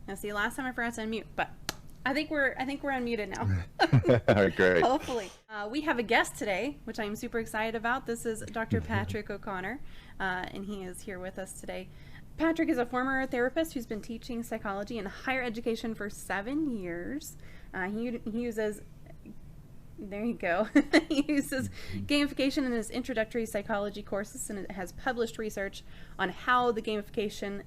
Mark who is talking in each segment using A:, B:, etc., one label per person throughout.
A: Now, see, last time I forgot to unmute, but I think we're unmuted now.
B: All right, great.
A: Hopefully. We have a guest today, which I'm super excited about. This is Dr. Patrick O'Connor, and he is here with us today. Patrick is a former therapist who's been teaching psychology in higher education for 7 years. He uses, there you go, he uses gamification in his introductory psychology courses, and it has published research on how gamification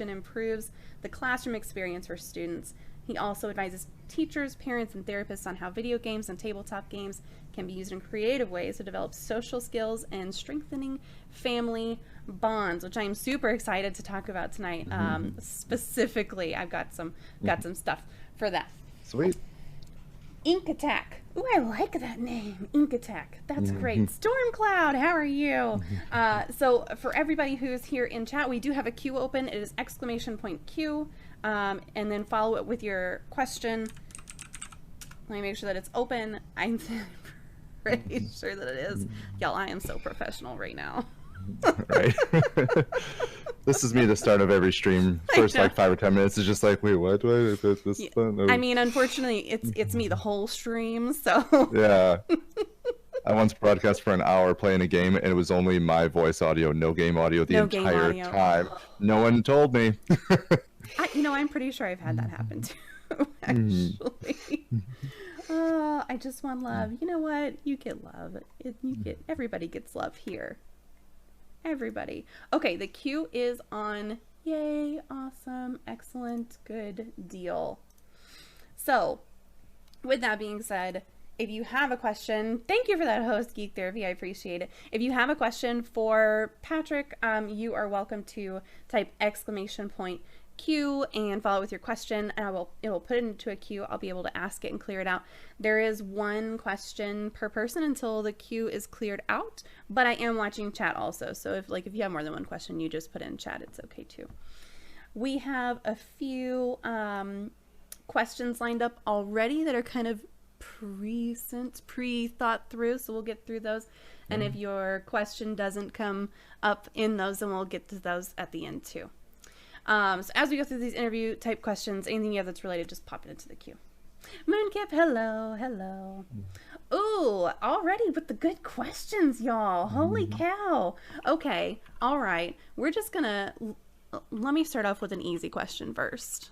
A: improves the classroom experience for students. He also advises teachers, parents, and therapists on how video games and tabletop games can be used in creative ways to develop social skills and strengthening family bonds, which I'm super excited to talk about tonight. Specifically, I've got some stuff for that.
B: Sweet.
A: Ink Attack. Ooh, I like that name. Ink Attack. That's great. Storm Cloud, how are you? So for everybody who's here in chat, we do have a queue open. It is !Q. And then follow it with your question. Let me make sure that it's open. I'm pretty sure that it is. Y'all, I am so professional right now.
B: Right. This is me the start of every stream. First like 5 or 10 minutes is just like, wait, what?
A: I mean, unfortunately, it's me the whole stream, so.
B: Yeah. I once broadcast for an hour playing a game, and it was only my voice audio, no game audio the entire time. No one told me.
A: I'm pretty sure I've had that happen too, actually. I just want love. You know what? You get love. Everybody gets love here. Everybody. Okay, the queue is on. Yay, awesome, excellent, good deal. So, with that being said, if you have a question, thank you for that host, Geek Therapy, I appreciate it. If you have a question for Patrick, you are welcome to type !Q and follow with your question, and it will put it into a queue. I'll be able to ask it and clear it out. There is one question per person until the queue is cleared out, but I am watching chat also, so if you have more than one question, you just put it in chat, it's okay too. We have a few questions lined up already that are kind of pre-thought through, so we'll get through those. And if your question doesn't come up in those, then we'll get to those at the end too. So as we go through these interview type questions, anything you have that's related, just pop it into the queue. Moonkip, hello. Ooh, already with the good questions, y'all. Holy cow. Okay, all right. We're just gonna, let me start off with an easy question first.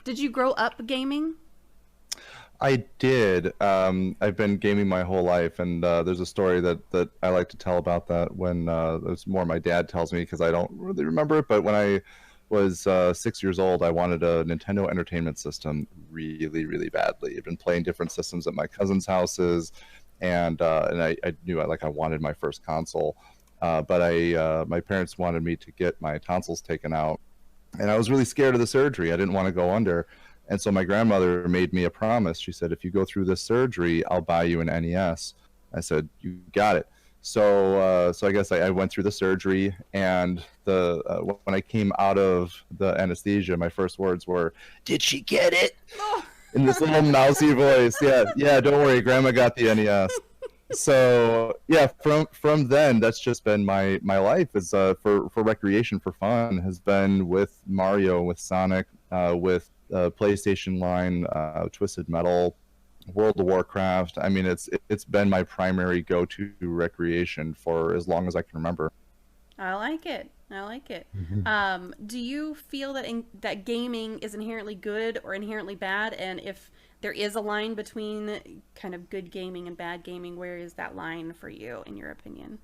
A: Did you grow up gaming?
B: I did. I've been gaming my whole life, and there's a story that I like to tell about that when it's more my dad tells me because I don't really remember it, but when I was 6 years old, I wanted a Nintendo Entertainment System really, really badly. I'd been playing different systems at my cousin's houses, and I knew I wanted my first console, but my parents wanted me to get my tonsils taken out, and I was really scared of the surgery. I didn't want to go under, and so my grandmother made me a promise. She said, if you go through this surgery, I'll buy you an NES. I said, you got it. So I guess I went through the surgery, and when I came out of the anesthesia, my first words were, "Did she get it?" In this little mousy voice. Yeah. Don't worry, Grandma got the NES. So yeah, from then, that's just been my life. Is for recreation, for fun, has been with Mario, with Sonic, with PlayStation line, Twisted Metal, World of Warcraft. I mean, it's been my primary go-to recreation for as long as I can remember.
A: I like it. Do you feel that gaming is inherently good or inherently bad? And if there is a line between kind of good gaming and bad gaming, where is that line for you, in your opinion?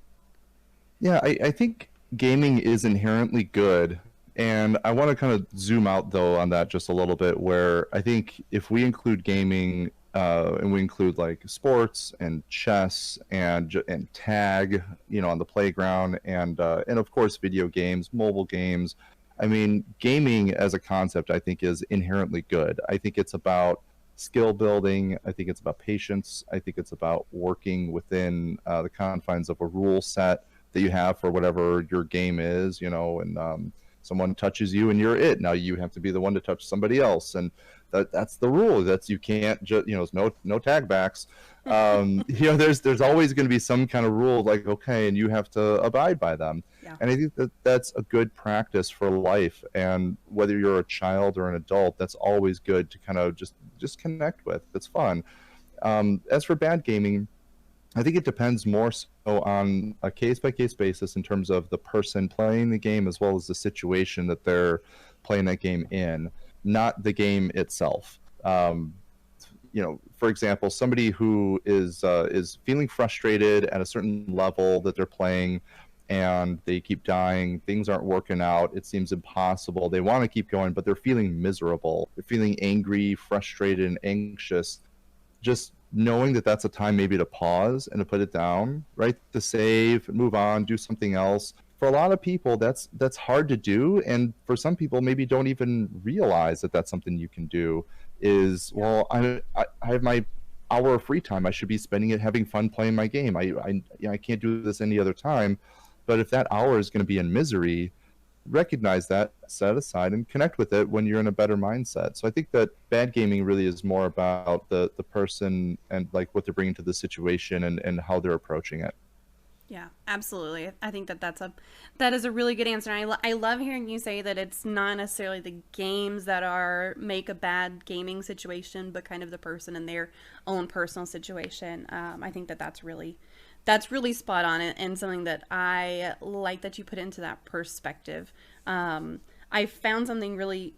B: Yeah, I think gaming is inherently good. And I want to kind of zoom out, though, on that just a little bit, where I think if we include gaming, and we include like sports and chess and tag, on the playground, and of course video games, mobile games. I mean, gaming as a concept, I think, is inherently good. I think it's about skill building. I think it's about patience. I think it's about working within the confines of a rule set that you have for whatever your game is, and someone touches you and you're it. Now you have to be the one to touch somebody else. And that's the rule. That's, you can't just, you know, no tag backs. You know, there's always going to be some kind of rule, like, okay, and you have to abide by them.
A: Yeah.
B: And I think that that's a good practice for life. And whether you're a child or an adult, that's always good to kind of just connect with. It's fun. As for bad gaming, I think it depends more so on a case-by-case basis in terms of the person playing the game as well as the situation that they're playing that game in, not the game itself. You know, for example, somebody who is feeling frustrated at a certain level that they're playing, and they keep dying, things aren't working out, it seems impossible, they want to keep going, but they're feeling miserable, they're feeling angry, frustrated, and anxious. Just knowing that that's a time maybe to pause and to put it down, right? To save, move on, do something else. For a lot of people, that's hard to do, and for some people, maybe don't even realize that that's something you can do. Is, well, I have my hour of free time. I should be spending it having fun playing my game. I can't do this any other time. But if that hour is going to be in misery, recognize that, set it aside, and connect with it when you're in a better mindset. So I think that bad gaming really is more about the person and like what they're bringing to the situation and how they're approaching it.
A: Yeah, absolutely. I think that is a really good answer. I love hearing you say that it's not necessarily the games that make a bad gaming situation, but kind of the person and their own personal situation. I think that's really spot on, and something that I like that you put into that perspective. I found something really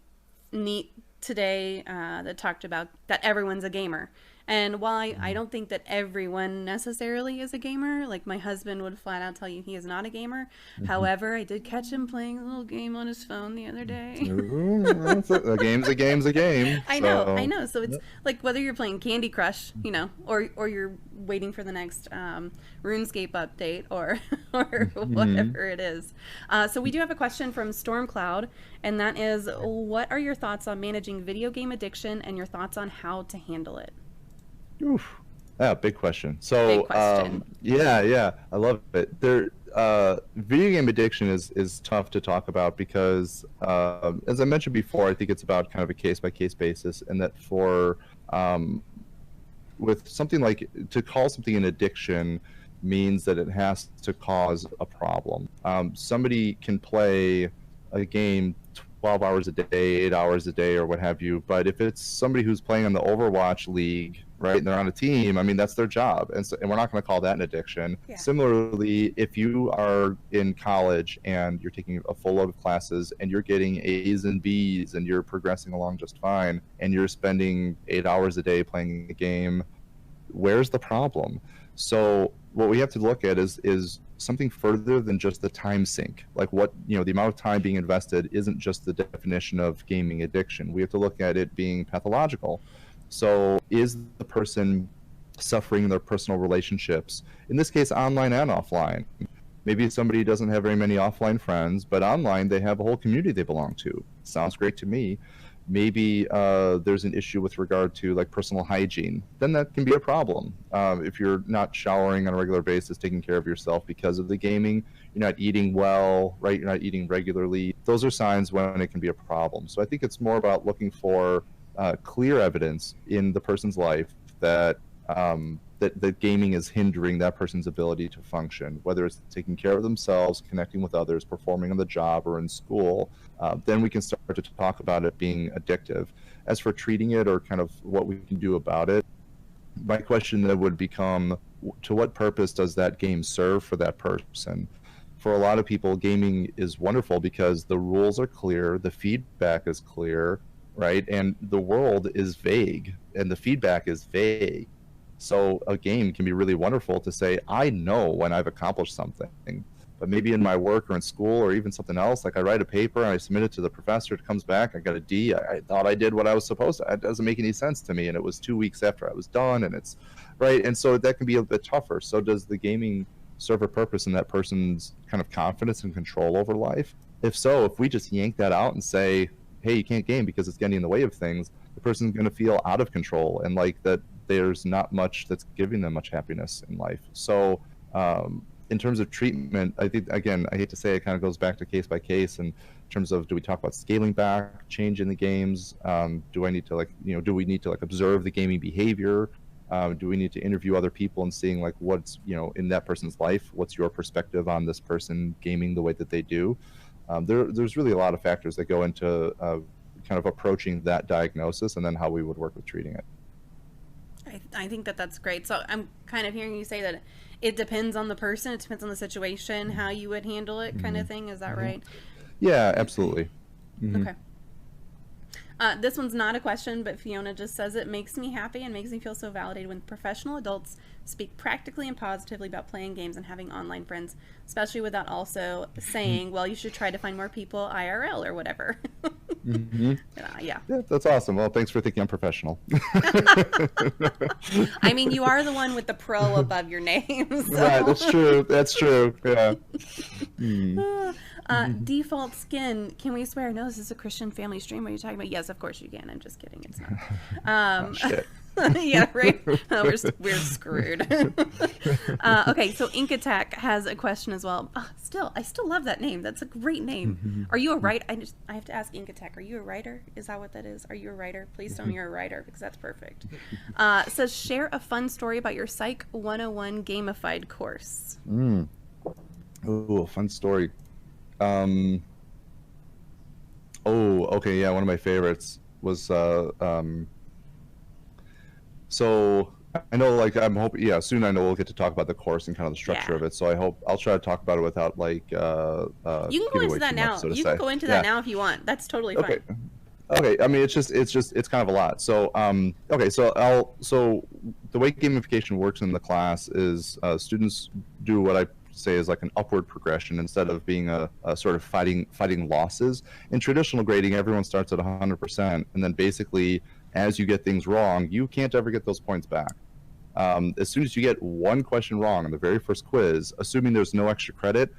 A: neat today that talked about that everyone's a gamer. And while I don't think that everyone necessarily is a gamer, like my husband would flat out tell you he is not a gamer. However, I did catch him playing a little game on his phone the other day.
B: A game's a game.
A: I know. So it's like whether you're playing Candy Crush, you know, or you're waiting for the next RuneScape update or whatever it is. So we do have a question from Stormcloud, and that is, what are your thoughts on managing video game addiction and your thoughts on how to handle it?
B: Oof. Yeah, big question. So,
A: big question.
B: Yeah, I love it. Video game addiction is tough to talk about because, as I mentioned before, I think it's about kind of a case-by-case basis, and that for, with something like, to call something an addiction means that it has to cause a problem. Somebody can play a game 12 hours a day, 8 hours a day, or what have you, but if it's somebody who's playing on the Overwatch League, right, and they're on a team, I mean, that's their job, and we're not going to call that an addiction. Yeah. Similarly, if you are in college and you're taking a full load of classes and you're getting A's and B's and you're progressing along just fine, and you're spending 8 hours a day playing a game, where's the problem? So what we have to look at is something further than just the time sink. Like, what, you know, the amount of time being invested isn't just the definition of gaming addiction. We have to look at it being pathological. So is the person suffering in their personal relationships, in this case online and offline? Maybe somebody doesn't have very many offline friends, but online they have a whole community they belong to. Sounds great to me. Maybe there's an issue with regard to like personal hygiene. Then that can be a problem. If you're not showering on a regular basis, taking care of yourself because of the gaming, you're not eating well, right? You're not eating regularly. Those are signs when it can be a problem. So I think it's more about looking for clear evidence in the person's life that that gaming is hindering that person's ability to function, whether it's taking care of themselves, connecting with others, performing on the job or in school. Then we can start to talk about it being addictive. As for treating it or kind of what we can do about it, my question then would become, to what purpose does that game serve for that person? For a lot of people, gaming is wonderful because the rules are clear, the feedback is clear, right? And the world is vague and the feedback is vague. So a game can be really wonderful to say, I know when I've accomplished something, but maybe in my work or in school or even something else, like I write a paper and I submit it to the professor, it comes back, I got a D, I thought I did what I was supposed to. It doesn't make any sense to me, and it was 2 weeks after I was done, and it's, right? And so that can be a bit tougher. So does the gaming serve a purpose in that person's kind of confidence and control over life? If so, if we just yank that out and say, hey, you can't game because it's getting in the way of things, the person's going to feel out of control and like that there's not much that's giving them much happiness in life. So in terms of treatment, I think, again, I hate to say it, kind of goes back to case by case in terms of, do we talk about scaling back, change in the games? Do I need to do we need to observe the gaming behavior? Do we need to interview other people and seeing what's, in that person's life, what's your perspective on this person gaming the way that they do? There's really a lot of factors that go into kind of approaching that diagnosis and then how we would work with treating it.
A: I think that's great. So I'm kind of hearing you say that it depends on the person, it depends on the situation, how you would handle it, kind of thing. Is that right?
B: Yeah, absolutely.
A: Okay. This one's not a question, but Fiona just says, it makes me happy and makes me feel so validated when professional adults speak practically and positively about playing games and having online friends, especially without also saying, well, you should try to find more people IRL or whatever. Yeah,
B: that's awesome. Well, thanks for thinking I'm professional.
A: I mean, you are the one with the pro above your name. So.
B: Right, that's true. Yeah.
A: Default skin, can we swear? No, this is a Christian family stream. What are you talking about? Yes, of course you can. I'm just kidding. It's not.
B: Oh, shit.
A: Yeah, right. We're screwed. Okay, so Ink Attack has a question as well. I still love that name. That's a great name. Are you a writer? I have to ask Ink Attack. Are you a writer? Is that what that is? Are you a writer? Please tell me you're a writer, because that's perfect. Says, share a fun story about your Psych 101 gamified course.
B: Oh, a fun story. Oh, okay, yeah, one of my favorites was so I know, I'm hoping, yeah, soon I know we'll get to talk about the course and kind of the structure of it. So I hope I'll try to talk about it without
A: you can go into that now. You can go into that now if you want. That's totally fine.
B: Okay. I mean, it's kind of a lot. So okay, so the way gamification works in the class is students do what I say is like an upward progression instead of being a sort of fighting losses. In traditional grading, everyone starts at 100%, and then basically, as you get things wrong, you can't ever get those points back. As soon as you get one question wrong on the very first quiz, assuming there's no extra credit,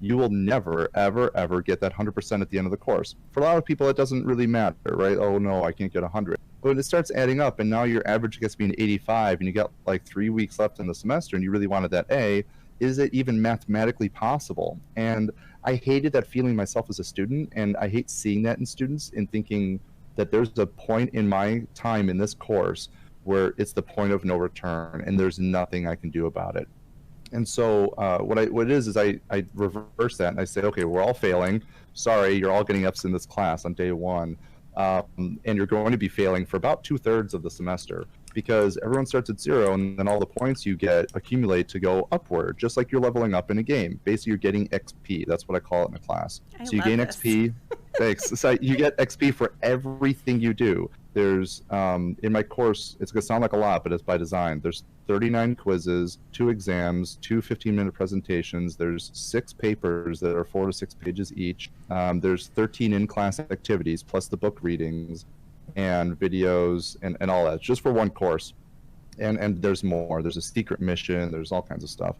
B: you will never, ever, ever get that 100% at the end of the course. For a lot of people, it doesn't really matter, right? Oh, no, I can't get 100. But when it starts adding up, and now your average gets to be an 85, and you got 3 weeks left in the semester, and you really wanted that A, is it even mathematically possible? And I hated that feeling myself as a student, and I hate seeing that in students and thinking that there's a point in my time in this course where it's the point of no return and there's nothing I can do about it. And so what it is I reverse that and I say, okay, we're all failing. Sorry, you're all getting Fs in this class on day one. And you're going to be failing for about 2/3 of the semester, because everyone starts at 0 and then all the points you get accumulate to go upward, just like you're leveling up in a game. Basically, you're getting XP. That's what I call it in the class. So you gain XP. Thanks. So you get XP for everything you do. There's, in my course, it's going to sound like a lot, but it's by design. There's 39 quizzes, 2 exams, 2 15-minute presentations. There's 6 papers that are 4 to 6 pages each. There's 13 in-class activities, plus the book readings and videos and all that, just for one course. And there's more. There's a secret mission. There's all kinds of stuff.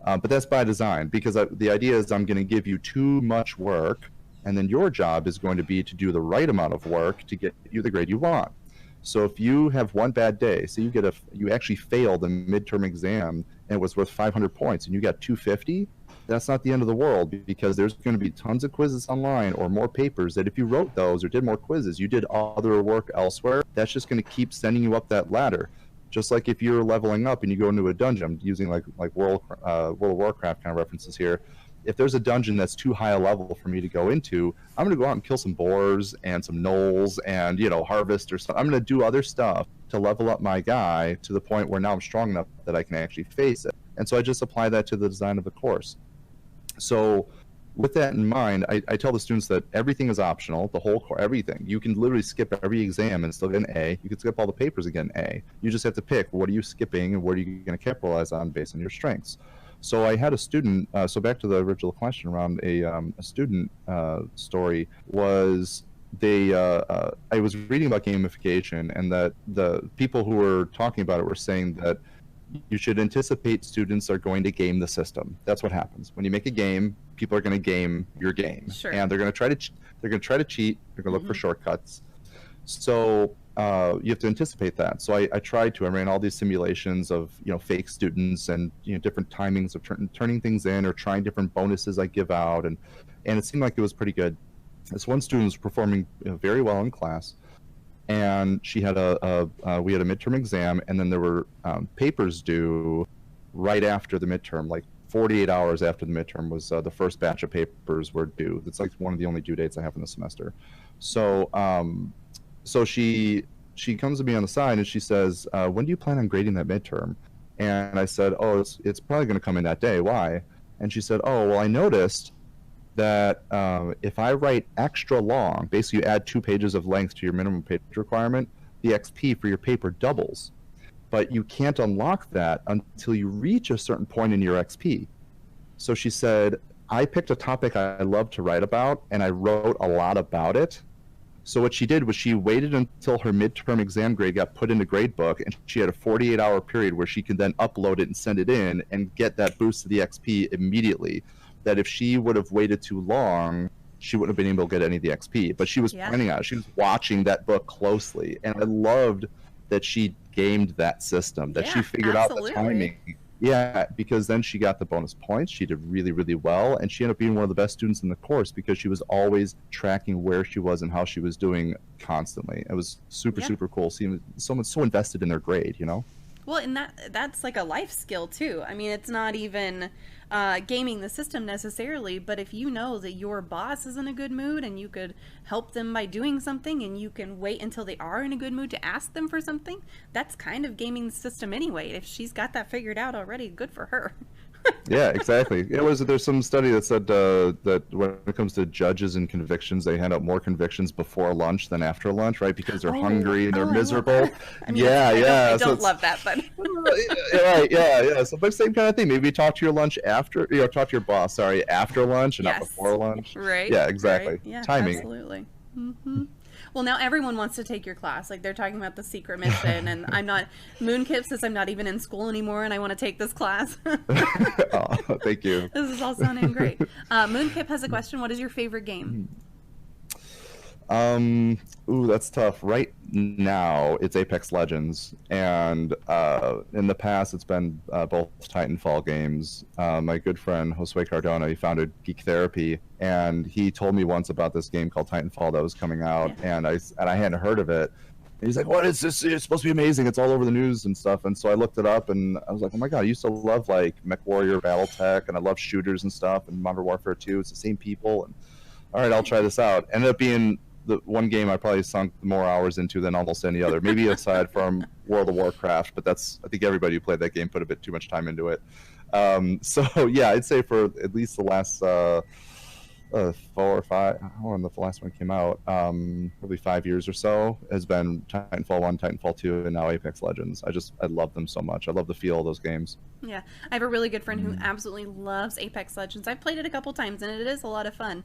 B: But that's by design, because the idea is I'm going to give you too much work, and then your job is going to be to do the right amount of work to get you the grade you want. So if you have one bad day, so you actually failed a midterm exam and it was worth 500 points and you got 250, that's not the end of the world, because there's going to be tons of quizzes online or more papers that if you wrote those or did more quizzes, you did other work elsewhere, that's just going to keep sending you up that ladder. Just like if you're leveling up and you go into a dungeon, I'm using like World of Warcraft kind of references here. If there's a dungeon that's too high a level for me to go into, I'm going to go out and kill some boars and some gnolls and, harvest or stuff. I'm going to do other stuff to level up my guy to the point where now I'm strong enough that I can actually face it. And so I just apply that to the design of the course. So with that in mind, I tell the students that everything is optional, the whole course, everything. You can literally skip every exam and still get an A. You can skip all the papers and get an A. You just have to pick what are you skipping and what are you going to capitalize on based on your strengths. So I had a student, so back to the original question around a student story, was I was reading about gamification, and that the people who were talking about it were saying that you should anticipate students are going to game the system. That's what happens. When you make a game, people are going to game your game.
A: Sure.
B: And they're going to try to cheat, they're going to look for shortcuts. So you have to anticipate that. So I tried to. I ran all these simulations of fake students and different timings of turning things in or trying different bonuses I give out, and it seemed like it was pretty good. This one student was performing very well in class, and she had we had a midterm exam, and then there were papers due right after the midterm, like 48 hours after the midterm was the first batch of papers were due. It's like one of the only due dates I have in the semester. So so she comes to me on the side and she says, when do you plan on grading that midterm? And I said, oh, it's probably going to come in that day. Why? And she said, oh, well, I noticed that if I write extra long, basically you add 2 pages of length to your minimum page requirement, the XP for your paper doubles. But you can't unlock that until you reach a certain point in your XP. So she said, I picked a topic I love to write about, and I wrote a lot about it. So what she did was she waited until her midterm exam grade got put into gradebook, and she had a 48-hour period where she could then upload it and send it in and get that boost to the XP immediately. That if she would have waited too long, she wouldn't have been able to get any of the XP. But she was planning on it. She was watching that book closely, and I loved that she gamed that system, that she figured out the timing. Yeah, because then she got the bonus points. She did really, really well, and she ended up being one of the best students in the course because she was always tracking where she was and how she was doing constantly. It was super, super cool seeing someone so invested in their grade,
A: Well, and that's like a life skill too. I mean, it's not even gaming the system necessarily, but if you know that your boss is in a good mood and you could help them by doing something and you can wait until they are in a good mood to ask them for something, that's kind of gaming the system anyway. If she's got that figured out already, good for her.
B: Yeah, exactly. There's some study that said that when it comes to judges and convictions, they hand out more convictions before lunch than after lunch, right? Because they're hungry and they're miserable.
A: I mean, I don't love that, but
B: right, yeah. So, but same kind of thing. Maybe talk to your lunch after, talk to your boss, sorry, after lunch and not before lunch.
A: Right.
B: Yeah, exactly.
A: Right. Yeah,
B: timing.
A: Absolutely. Mm-hmm. Well, now everyone wants to take your class. Like, they're talking about the secret mission, and Moonkip says I'm not even in school anymore, and I want to take this class.
B: Oh, thank you.
A: This is all sounding great. Moonkip has a question. What is your favorite game?
B: Ooh, that's tough. Right now, it's Apex Legends, and in the past, it's been both Titanfall games. My good friend Josue Cardona, he founded Geek Therapy, and he told me once about this game called Titanfall that was coming out, and I hadn't heard of it. And he's like, "What is this? It's supposed to be amazing. It's all over the news and stuff." And so I looked it up, and I was like, "Oh my god! I used to love like MechWarrior, BattleTech, and I love shooters and stuff, and Modern Warfare 2. It's the same people, and all right, I'll try this out." Ended up being the one game I probably sunk more hours into than almost any other, maybe aside from World of Warcraft, but I think everybody who played that game put a bit too much time into it. So yeah, I'd say for at least the last 4 or 5, when the last one came out, probably 5 years or so, has been Titanfall 1, Titanfall 2, and now Apex Legends. I love them so much. I love the feel of those games.
A: Yeah, I have a really good friend who absolutely loves Apex Legends. I've played it a couple times, and it is a lot of fun.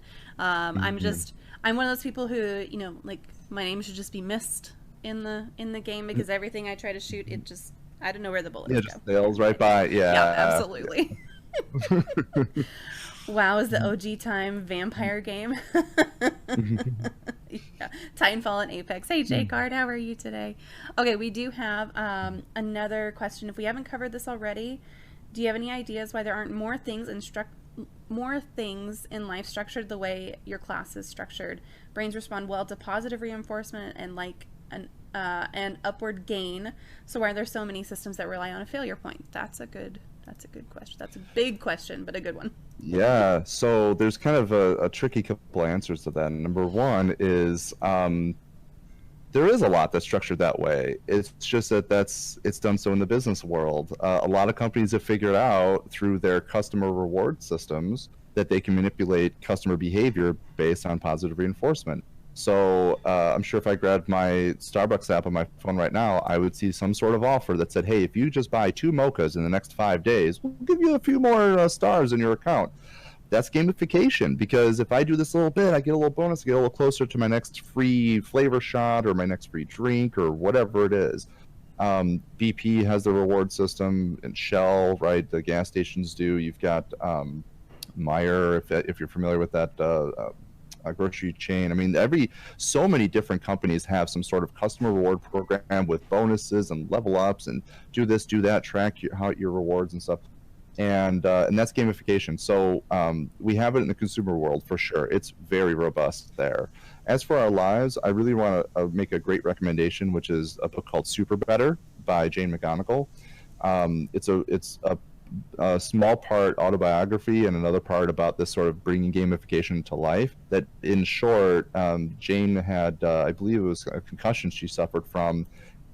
A: I'm one of those people who, like, my name should just be missed in the game because everything I try to shoot, it just, I don't know where the bullets go.
B: Just sails right by. Yeah,
A: absolutely. WoW is the OG time vampire game. Yeah. Titanfall and Apex. Hey, J-Card, how are you today? Okay, we do have another question. If we haven't covered this already, do you have any ideas why there aren't more things in life structured the way your class is structured? Brains respond well to positive reinforcement and like an upward gain. So why are there so many systems that rely on a failure point? That's a good question. That's a big question, but a good one.
B: Yeah, so there's kind of a tricky couple answers to that. Number one is there is a lot that's structured that way. It's just that it's done so in the business world. A lot of companies have figured out through their customer reward systems that they can manipulate customer behavior based on positive reinforcement. So I'm sure if I grabbed my Starbucks app on my phone right now, I would see some sort of offer that said, hey, if you just buy 2 mochas in the next 5 days, we'll give you a few more stars in your account. That's gamification, because if I do this a little bit, I get a little bonus, I get a little closer to my next free flavor shot or my next free drink or whatever it is. BP has the reward system, and Shell, right? The gas stations do. You've got Meyer, if you're familiar with that grocery chain. I mean, so many different companies have some sort of customer reward program with bonuses and level ups and do this, do that, track your rewards and stuff. And that's gamification. So we have it in the consumer world for sure. It's very robust there. As for our lives, I really want to make a great recommendation, which is a book called Super Better by Jane McGonigal. It's a small part autobiography and another part about this sort of bringing gamification to life. That, in short, Jane had, I believe it was a concussion she suffered from,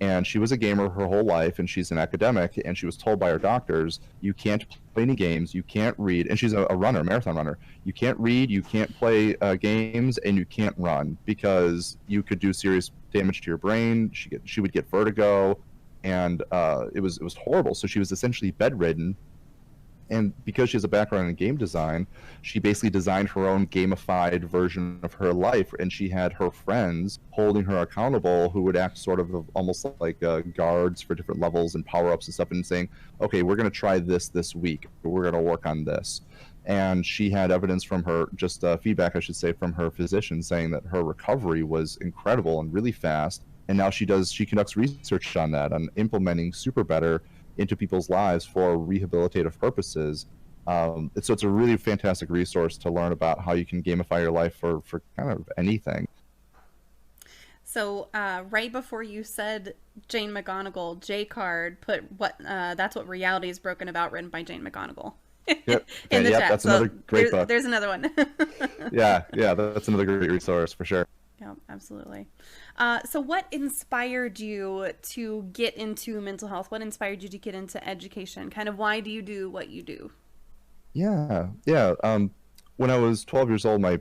B: and she was a gamer her whole life, and she's an academic, and she was told by her doctors, you can't play any games, you can't read, and she's a runner, marathon runner. You can't read, you can't play games, and you can't run because you could do serious damage to your brain. She would get vertigo, and it was horrible. So she was essentially bedridden. And because she has a background in game design, she basically designed her own gamified version of her life. And she had her friends holding her accountable who would act sort of almost like guards for different levels and power-ups and stuff, and saying, okay, we're going to try this week. We're going to work on this. And she had evidence from her, just feedback, I should say, from her physician saying that her recovery was incredible and really fast. And now she conducts research on that, on implementing Super Better into people's lives for rehabilitative purposes. So it's a really fantastic resource to learn about how you can gamify your life for kind of anything.
A: So right before you said Jane McGonigal, J-Card put that's what reality is broken about, written by Jane McGonigal.
B: Yep.
A: In the chat.
B: That's
A: so
B: another great book.
A: There's another one.
B: yeah, that's another great resource for sure.
A: Yeah, absolutely. So what inspired you to get into mental health? What inspired you to get into education? Kind of why do you do what you do?
B: Yeah. When I was 12 years old, my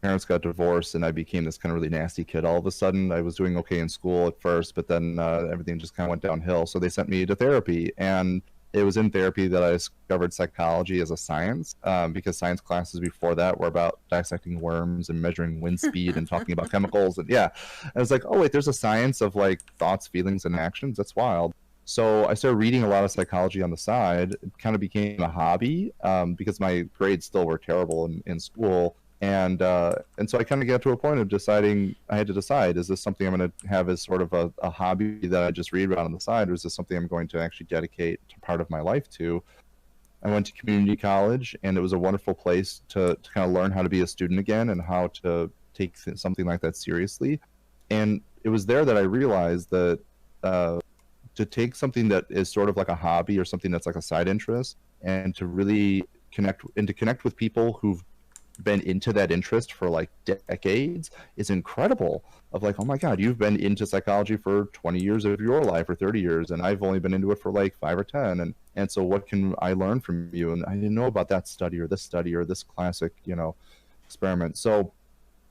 B: parents got divorced, and I became this kind of really nasty kid. All of a sudden, I was doing okay in school at first, but then everything just kind of went downhill. So they sent me to therapy, and it was in therapy that I discovered psychology as a science, because science classes before that were about dissecting worms and measuring wind speed and talking about chemicals. And I was like, oh wait, there's a science of like thoughts, feelings, and actions. That's wild. So I started reading a lot of psychology on the side. It kind of became a hobby, because my grades still were terrible in school. And so I kind of got to a point of deciding, I had to decide, is this something I'm going to have as sort of a hobby that I just read about on the side, or is this something I'm going to actually dedicate to part of my life to? I went to community college, and it was a wonderful place to kind of learn how to be a student again and how to take something like that seriously. And it was there that I realized that to take something that is sort of like a hobby or something that's like a side interest, and to really connect with people who've been into that interest for like decades is incredible. Of like, oh my god, you've been into psychology for 20 years of your life or 30 years, and I've only been into it for like 5 or 10, and so what can I learn from you? And I didn't know about that study or this classic experiment. So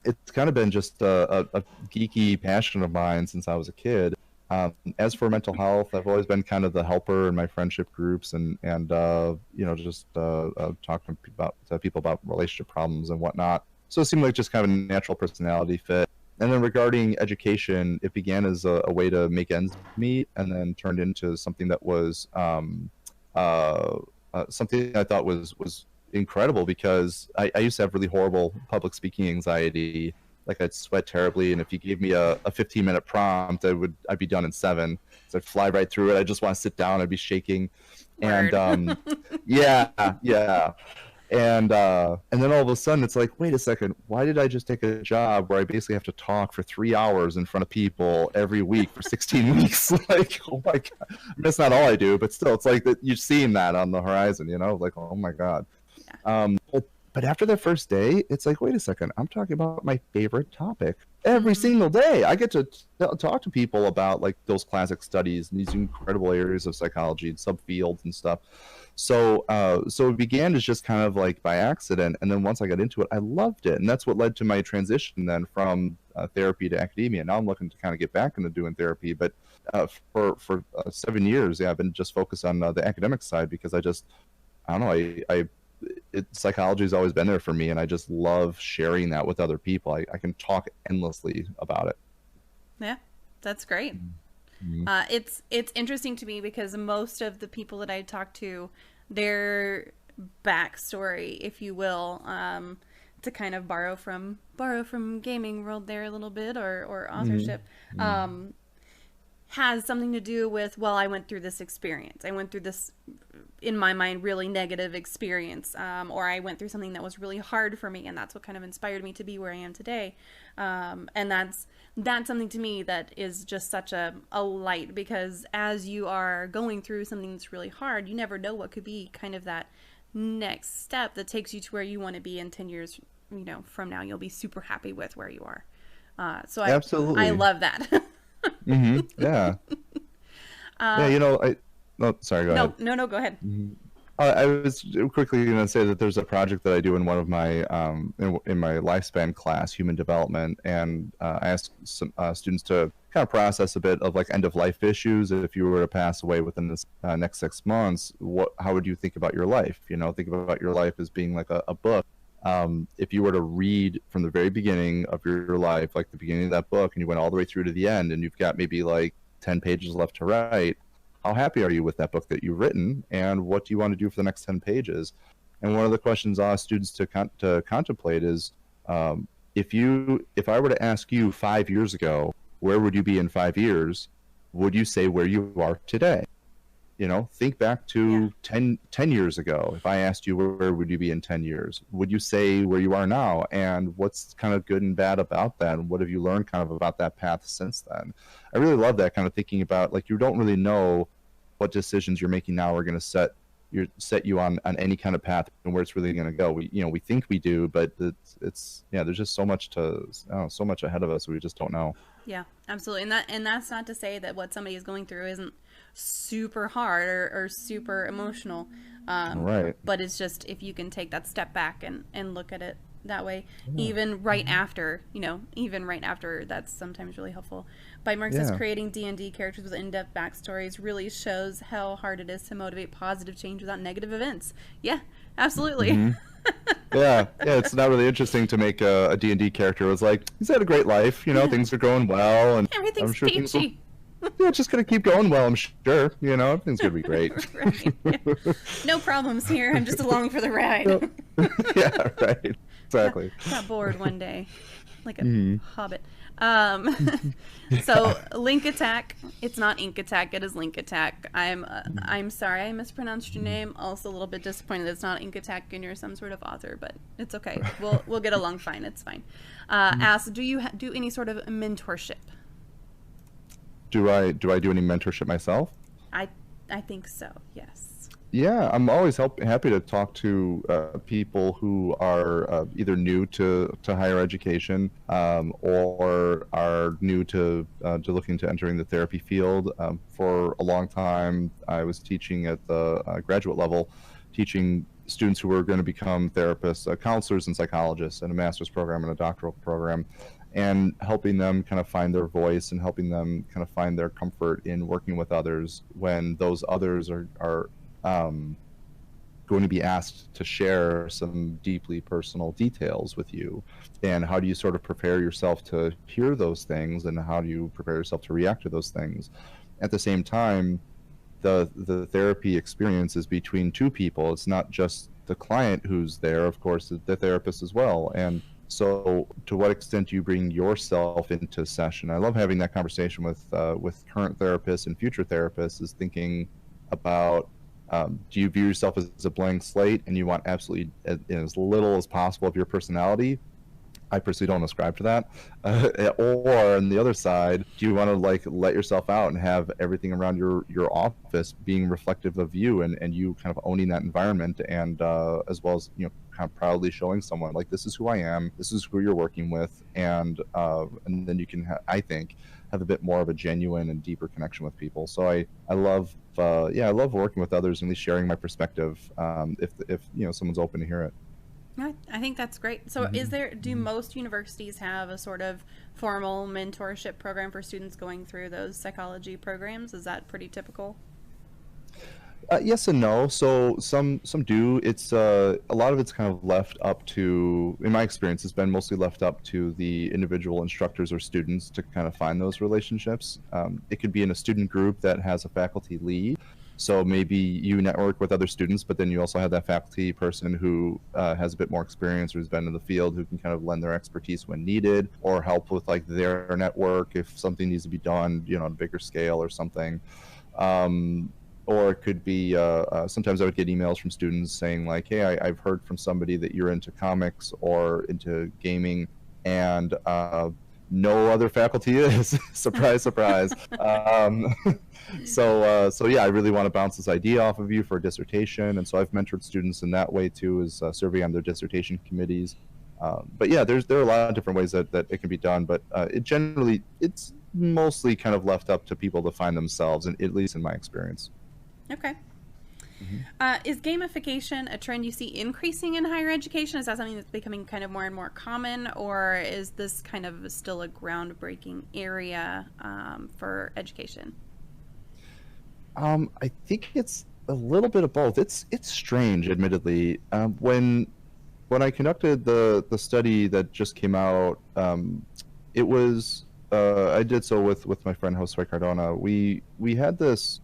B: it's kind of been just a geeky passion of mine since I was a kid. As for mental health, I've always been kind of the helper in my friendship groups, and just talking to people about relationship problems and whatnot. So it seemed like just kind of a natural personality fit. And then regarding education, it began as a way to make ends meet, and then turned into something that was something I thought was incredible, because I used to have really horrible public speaking anxiety. Like, I'd sweat terribly, and if you gave me a 15-minute prompt, I'd be done in 7. So I'd fly right through it. I just want to sit down. I'd be shaking.
A: Word.
B: And yeah. And then all of a sudden it's like, wait a second, why did I just take a job where I basically have to talk for 3 hours in front of people every week for 16 weeks? Like, oh my god. I mean, that's not all I do, but still, it's like that you're seeing that on the horizon, like, oh my god.
A: Yeah.
B: But after the first day, it's like, wait a second, I'm talking about my favorite topic every single day. I get to talk to people about like those classic studies and these incredible areas of psychology and subfields and stuff. So it began as just kind of like by accident, and then once I got into it, I loved it, and that's what led to my transition then from therapy to academia. Now I'm looking to kind of get back into doing therapy, but for 7 years, I've been just focused on the academic side, because I don't know, psychology has always been there for me, and I just love sharing that with other people. I can talk endlessly about it.
A: Yeah, that's great.
B: Mm-hmm.
A: It's interesting to me, because most of the people that I talk to, their backstory, if you will, to kind of borrow from gaming world there a little bit, or
B: Mm-hmm.
A: authorship,
B: Mm-hmm.
A: has something to do with, well, I went through this experience. I went through this, in my mind, really negative experience, or I went through something that was really hard for me, and that's what kind of inspired me to be where I am today. And that's something to me that is just such a light, because as you are going through something that's really hard, you never know what could be kind of that next step that takes you to where you want to be in 10 years, from now. You'll be super happy with where you are. So I
B: Absolutely.
A: love that.
B: Mm-hmm. Yeah. Yeah.
A: uh,
B: Oh, sorry. Go
A: no,
B: ahead.
A: no, no, go ahead.
B: Mhm. I was quickly going to say that there's a project that I do in one of my in my lifespan class, human development, and I asked some students to kind of process a bit of like end of life issues. If you were to pass away within this next 6 months, how would you think about your life? Think about your life as being like a book. If you were to read from the very beginning of your life, like the beginning of that book, and you went all the way through to the end, and you've got maybe like 10 pages left to write, how happy are you with that book that you've written, and what do you want to do for the next 10 pages? And one of the questions I ask students to contemplate is, if I were to ask you 5 years ago, where would you be in 5 years? Would you say where you are today? Think back
A: Yeah.
B: to 10 years ago. If I asked you where would you be in 10 years, would you say where you are now? And what's kind of good and bad about that? And what have you learned kind of about that path since then? I really love that kind of thinking about, like, you don't really know what decisions you're making now are going to set you on any kind of path and where it's really going to go. We think we do, but it's yeah, there's just so much so much ahead of us we just don't know.
A: Yeah, absolutely. And that's not to say that what somebody is going through isn't super hard or super emotional.
B: Right.
A: But it's just, if you can take that step back and look at it that way,
B: Yeah.
A: even right after, that's sometimes really helpful. By Mark says,
B: Yeah.
A: creating D&D characters with in-depth backstories really shows how hard it is to motivate positive change without negative events. Yeah, absolutely.
B: Hmm. Yeah, yeah, it's not really interesting to make a D&D character. It was like, he's had a great life,
A: Yeah,
B: things are going well, and I'm
A: everything's
B: sure things will,
A: peachy.
B: yeah, it's just gonna keep going well, I'm sure, everything's gonna be great.
A: Right. Yeah. No problems here. I'm just along for the
B: Yep.
A: ride.
B: Yeah, right, exactly.
A: Got bored one day, like a
B: Hmm.
A: hobbit. Um, so Link Attack. It's not Ink Attack. It is Link Attack. I'm sorry I mispronounced your name. Also a little bit disappointed that it's not Ink Attack and you're some sort of author, but it's okay. We'll get along fine. It's fine. Ask, do you do any sort of mentorship?
B: Do I do any mentorship myself?
A: I I think so. Yes.
B: Yeah, I'm always happy to talk to people who are either new to higher education, or are new to looking to entering the therapy field. For a long time, I was teaching at the graduate level, teaching students who were going to become therapists, counselors, and psychologists in a master's program and a doctoral program, and helping them kind of find their voice and helping them kind of find their comfort in working with others when those others are going to be asked to share some deeply personal details with you. And how do you sort of prepare yourself to hear those things, and how do you prepare yourself to react to those things? At the same time, the therapy experience is between two people. It's not just the client who's there, of course, the therapist as well. And so, to what extent do you bring yourself into session? I love having that conversation with current therapists and future therapists. Is thinking about, do you view yourself as a blank slate and you want absolutely as little as possible of your personality? I personally don't ascribe to that. Or on the other side, do you want to like let yourself out and have everything around your office being reflective of you, and you kind of owning that environment, and as well as kind of proudly showing someone like, this is who I am, this is who you're working with, and then you can I think have a bit more of a genuine and deeper connection with people. So I love I love working with others and at least sharing my perspective, if someone's open to hear it.
A: I think that's great. So do most universities have a sort of formal mentorship program for students going through those psychology programs? Is that pretty typical?
B: Yes and no. So some do. It's a lot of it's kind of left up to, in my experience, it's been mostly left up to the individual instructors or students to kind of find those relationships. It could be in a student group that has a faculty lead, So maybe you network with other students, but then you also have that faculty person who has a bit more experience or who's been in the field, who can kind of lend their expertise when needed, or help with like their network if something needs to be done, you know, on a bigger scale or something. Or it could be sometimes I would get emails from students saying like, hey, I've heard from somebody that you're into comics or into gaming, and no other faculty is. Surprise, surprise. So yeah, I really want to bounce this idea off of you for a dissertation, and so I've mentored students in that way too, is serving on their dissertation committees. But yeah, there are a lot of different ways that it can be done, but it's mostly kind of left up to people to find themselves, and at least in my experience.
A: Okay. Is gamification a trend you see increasing in higher education? Is that something that's becoming kind of more and more common, or is this kind of still a groundbreaking area for education?
B: I think it's a little bit of both. It's strange, admittedly. When I conducted the study that just came out, it was I did so with my friend Josue Cardona. We had this.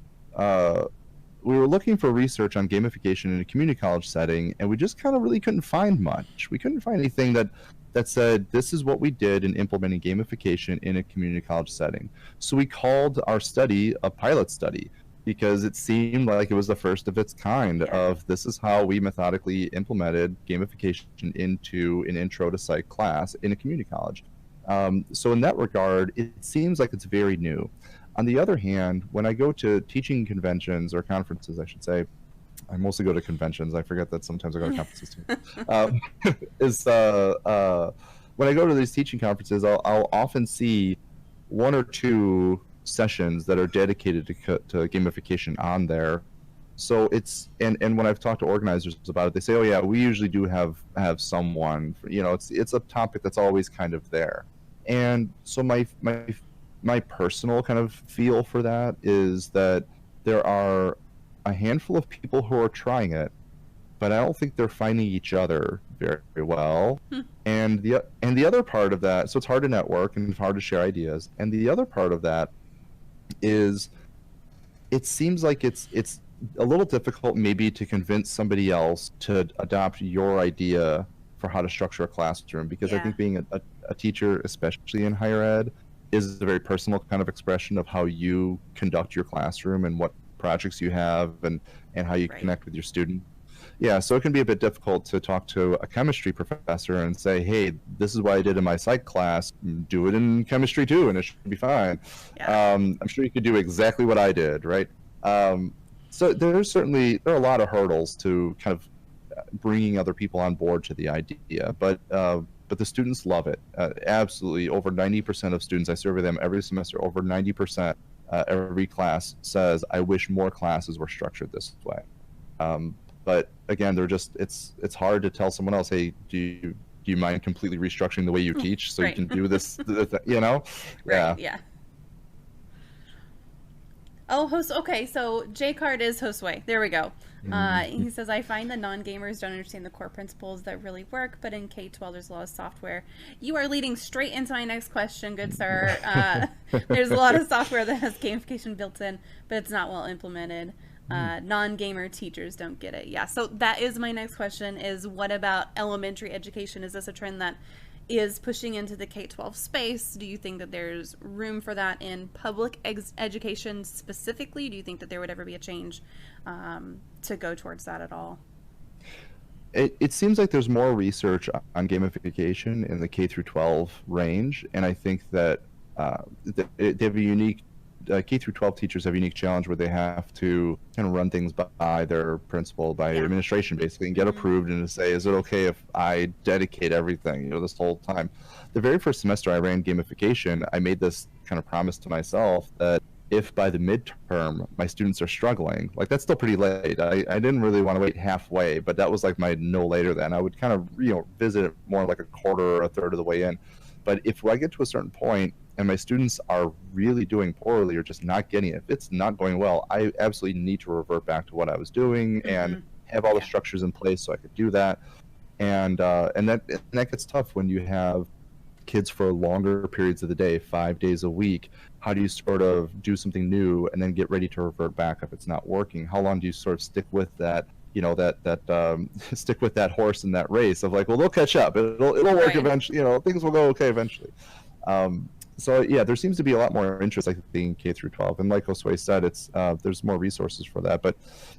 B: We were looking for research on gamification in a community college setting, and we just kind of really couldn't find much. We couldn't find anything that said this is what we did in implementing gamification in a community college setting. So we called our study a pilot study, because it seemed like it was the first of its kind of this is how we methodically implemented gamification into an intro to psych class in a community college. So in that regard, it seems like it's very new. On the other hand, when I go to teaching conventions or conferences, I should say, I mostly go to conventions. I forget that sometimes I go to conferences too. When I go to these teaching conferences, I'll often see one or two sessions that are dedicated to gamification on there. So it's and when I've talked to organizers about it, they say, oh yeah, we usually do have someone for, you know, it's a topic that's always kind of there. And so my personal kind of feel for that is that there are a handful of people who are trying it, but I don't think they're finding each other very, very well. And the other part of that, so it's hard to network and hard to share ideas. And the other part of that is it seems like it's a little difficult maybe to convince somebody else to adopt your idea for how to structure a classroom, because I think being a teacher, especially in higher ed, is a very personal kind of expression of how you conduct your classroom and what projects you have and how you connect with your student. Yeah, so it can be a bit difficult to talk to a chemistry professor and say, hey, this is what I did in my psych class, do it in chemistry too, and it should be fine. I'm sure you could do exactly what I did, right? So there are a lot of hurdles to kind of bringing other people on board to the idea, but the students love it. Absolutely, over 90% of students, I survey them every semester, over 90%, every class says, I wish more classes were structured this way. But again, it's hard to tell someone else, hey, do you mind completely restructuring the way you teach so you can do this, you know?
A: Yeah. Oh, okay, so J-Card is Josue. There we go. He says, I find that non-gamers don't understand the core principles that really work, but in K-12 there's a lot of software. You are leading straight into my next question, good sir. There's a lot of software that has gamification built in, but it's not well implemented. Non-gamer teachers don't get it. Yeah, so that is my next question, is what about elementary education? Is this a trend that is pushing into the K-12 space? Do you think that there's room for that in public education specifically? Do you think that there would ever be a change to go towards that at all?
B: It seems like there's more research on gamification in the K through 12 range, and I think that they have a unique K through 12 teachers have a unique challenge where they have to kind of run things by their principal, by administration, basically, and get approved, and to say, is it okay if I dedicate everything, this whole time? The very first semester I ran gamification, I made this kind of promise to myself that if by the midterm my students are struggling, like that's still pretty late. I didn't really want to wait halfway, but that was like my no later than. I would kind of visit it more like a quarter or a third of the way in. But if I get to a certain point and my students are really doing poorly or just not getting it, if it's not going well, I absolutely need to revert back to what I was doing and have all the structures in place so I could do that. And that gets tough when you have kids for longer periods of the day, 5 days a week, how do you sort of do something new and then get ready to revert back if it's not working? How long do you sort of stick with that, stick with that horse in that race of like, well, they'll catch up. It'll work
A: Right.
B: eventually. Things will go okay eventually. So yeah, there seems to be a lot more interest, I think, in K through 12, and like Josue said, it's there's more resources for that, but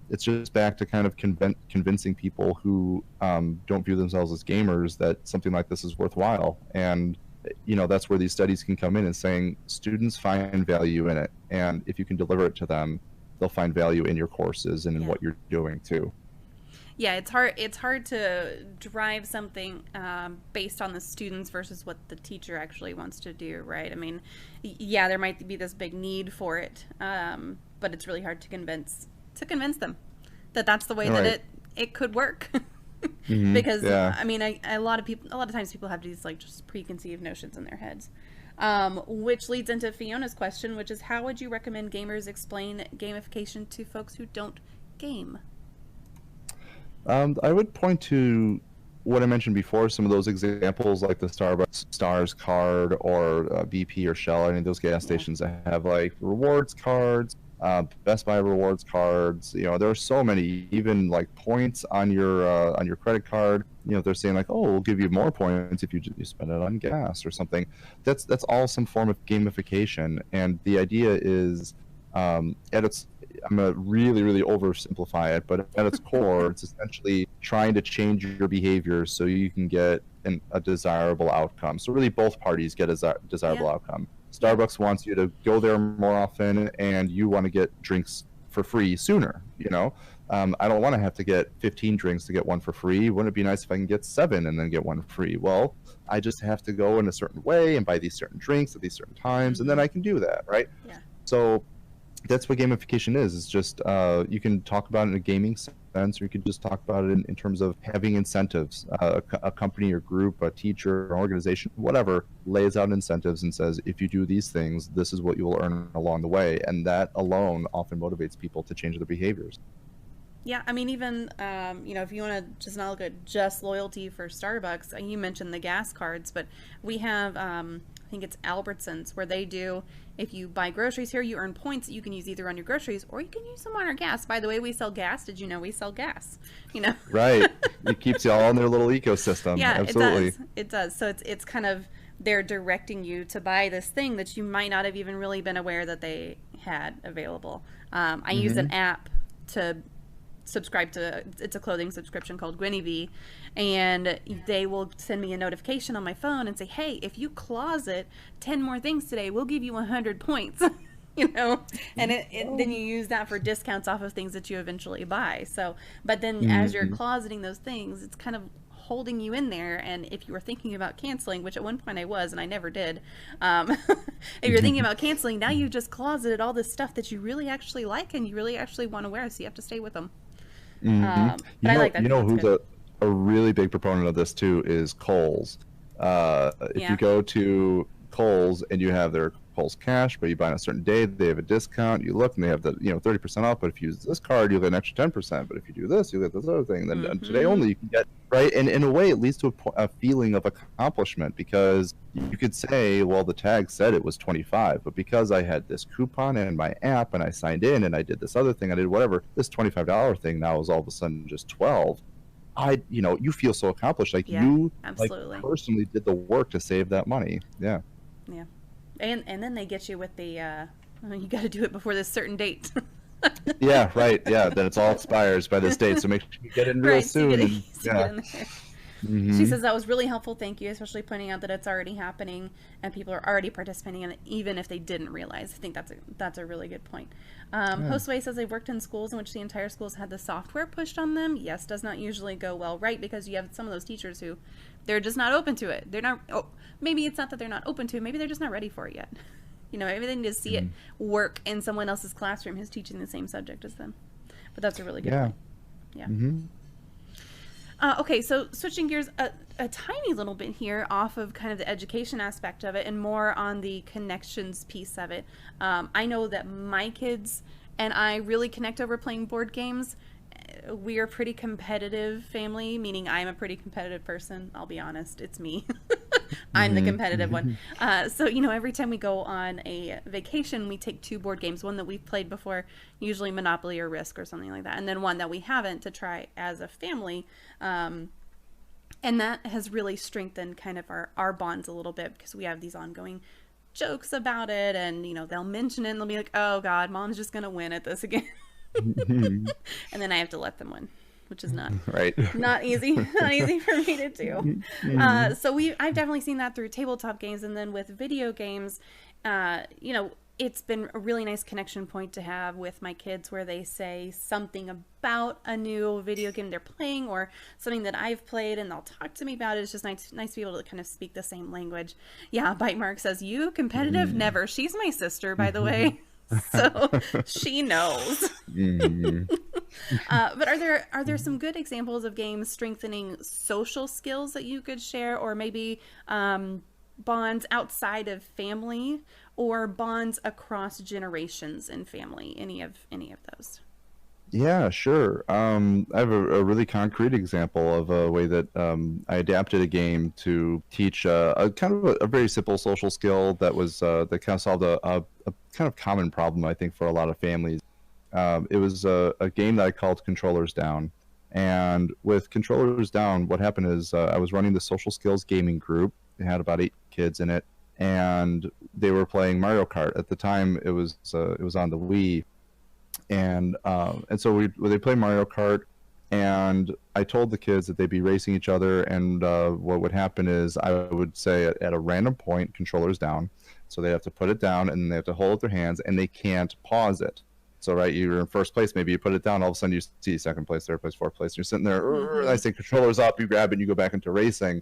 B: it's just back to kind of convincing people who don't view themselves as gamers that something like this is worthwhile. And that's where these studies can come in and saying students find value in it, and if you can deliver it to them, they'll find value in your courses and in what you're doing too.
A: Yeah, it's hard to drive something based on the students versus what the teacher actually wants to do, right? I mean, yeah, there might be this big need for it, but it's really hard to convince them that that's the way that it could work. Because I mean, a lot of times people have these like just preconceived notions in their heads, which leads into Fiona's question, which is how would you recommend gamers explain gamification to folks who don't game?
B: I would point to what I mentioned before, some of those examples like the Starbucks Stars card or BP or Shell, any of those gas stations that have like rewards cards, Best Buy rewards cards. There are so many, even like points on your credit card. They're saying like, oh, we'll give you more points if you spend it on gas or something. That's all some form of gamification, and the idea is at its I'm going to really, really oversimplify it, but at its core, it's essentially trying to change your behavior so you can get a desirable outcome. So really both parties get a desirable outcome. Starbucks wants you to go there more often, and you want to get drinks for free sooner. I don't want to have to get 15 drinks to get one for free. Wouldn't it be nice if I can get 7 and then get one free? Well, I just have to go in a certain way and buy these certain drinks at these certain times, and then I can do that, right?
A: Yeah.
B: So that's what gamification is. It's just you can talk about it in a gaming sense, or you could just talk about it in terms of having incentives. A company or group, a teacher, an organization, whatever, lays out incentives and says, if you do these things, this is what you will earn along the way. And that alone often motivates people to change their behaviors.
A: Yeah, I mean, even, if you want to just not look at just loyalty for Starbucks, you mentioned the gas cards, but we have, I think it's Albertsons, where they do, if you buy groceries here, you earn points that you can use either on your groceries or you can use them on our gas. By the way, we sell gas. Did you know we sell gas?
B: Right. It keeps you all in their little ecosystem.
A: Yeah,
B: absolutely.
A: It does. So it's kind of, they're directing you to buy this thing that you might not have even really been aware that they had available. I use an app to subscribe to, it's a clothing subscription called Guinevere, and they will send me a notification on my phone and say, hey, if you closet 10 more things today, we'll give you 100 points. And then you use that for discounts off of things that you eventually buy. So, but then as you're closeting those things, it's kind of holding you in there. And if you were thinking about canceling, which at one point I was and I never did, if you're thinking about canceling, now you've just closeted all this stuff that you really actually like and you really actually want to wear, so you have to stay with them. But I like that.
B: Who's a really big proponent of this too is Kohl's. If you go to Kohl's and you have their Kohl's Cash, but you buy on a certain day, they have a discount. You look and they have the 30% off. But if you use this card, you'll get an extra 10%. But if you do this, you'll get this other thing. Then today only you can get right. And in a way, it leads to a feeling of accomplishment, because you could say, well, the tag said it was 25, but because I had this coupon in my app and I signed in and I did this other thing, I did whatever, this $25 thing now is all of a sudden just 12. You feel so accomplished, like you
A: absolutely.
B: Like personally did the work to save that money. Yeah.
A: And then they get you with the you got to do it before this certain date.
B: Yeah, right. Yeah, then it's all expires by this date, so make sure you get in real soon.
A: She says that was really helpful. Thank you, especially pointing out that it's already happening and people are already participating in it, even if they didn't realize. I think that's a really good point. Josue says they've worked in schools in which the entire schools had the software pushed on them. Yes, does not usually go well, right? Because you have some of those teachers who they're just not open to it. They're not. Oh, maybe it's not that they're not open to it. Maybe they're just not ready for it yet. Maybe they need to see it work in someone else's classroom who's teaching the same subject as them. But that's a really good point. Yeah. Okay, so switching gears a tiny little bit here off of kind of the education aspect of it and more on the connections piece of it. I know that my kids and I really connect over playing board games. We are a pretty competitive family, meaning I'm a pretty competitive person. I'll be honest, it's me. I'm the competitive one. So, you know, every time we go on a vacation, we take 2 board games, one that we've played before, usually Monopoly or Risk or something like that, and then one that we haven't to try as a family. And that has really strengthened kind of our bonds a little bit, because we have these ongoing jokes about it, and, you know, they'll mention it and they'll be like, oh God, mom's just going to win at this again. And then I have to let them win, which is not easy, not easy for me to do. So I've definitely seen that through tabletop games, and then with video games, you know, it's been a really nice connection point to have with my kids, where they say something about a new video game they're playing or something that I've played, and they'll talk to me about it. It's just nice to be able to kind of speak the same language. Yeah, Bite Mark says, you competitive? Never. She's my sister, by the way. So she knows. But are there some good examples of games strengthening social skills that you could share, or maybe bonds outside of family, or bonds across generations in family? Any of those?
B: Yeah, sure. I have a really concrete example of a way that I adapted a game to teach a kind of a very simple social skill that was that kind of solved a kind of common problem, I think, for a lot of families. It was a game that I called Controllers Down. And with Controllers Down, what happened is I was running the social skills gaming group. It had about 8 kids in it, and they were playing Mario Kart. At the time, it was on the Wii. And so they play Mario Kart, and I told the kids that they'd be racing each other, and what would happen is I would say at a random point, controllers down. So they have to put it down, and they have to hold their hands, and they can't pause it. So, right, you're in first place, maybe you put it down, all of a sudden you see second place, third place, fourth place, and you're sitting there, I say controllers up, you grab it, and you go back into racing.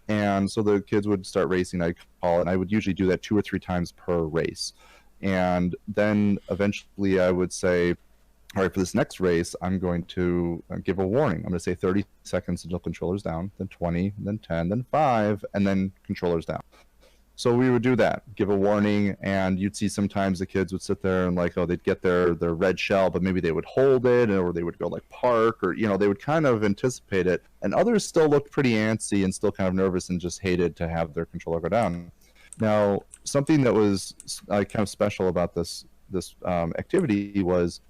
B: And so the kids would start racing, I'd call it, and I would usually do that 2 or 3 times per race. And then eventually I would say, all right, for this next race, I'm going to give a warning. I'm going to say 30 seconds until controllers down, then 20, then 10, then 5, and then controllers down. So we would do that, give a warning, and you'd see sometimes the kids would sit there and like, oh, they'd get their red shell, but maybe they would hold it, or they would go like park, or, you know, they would kind of anticipate it. And others still looked pretty antsy and still kind of nervous and just hated to have their controller go down. Now, something that was kind of special about this activity was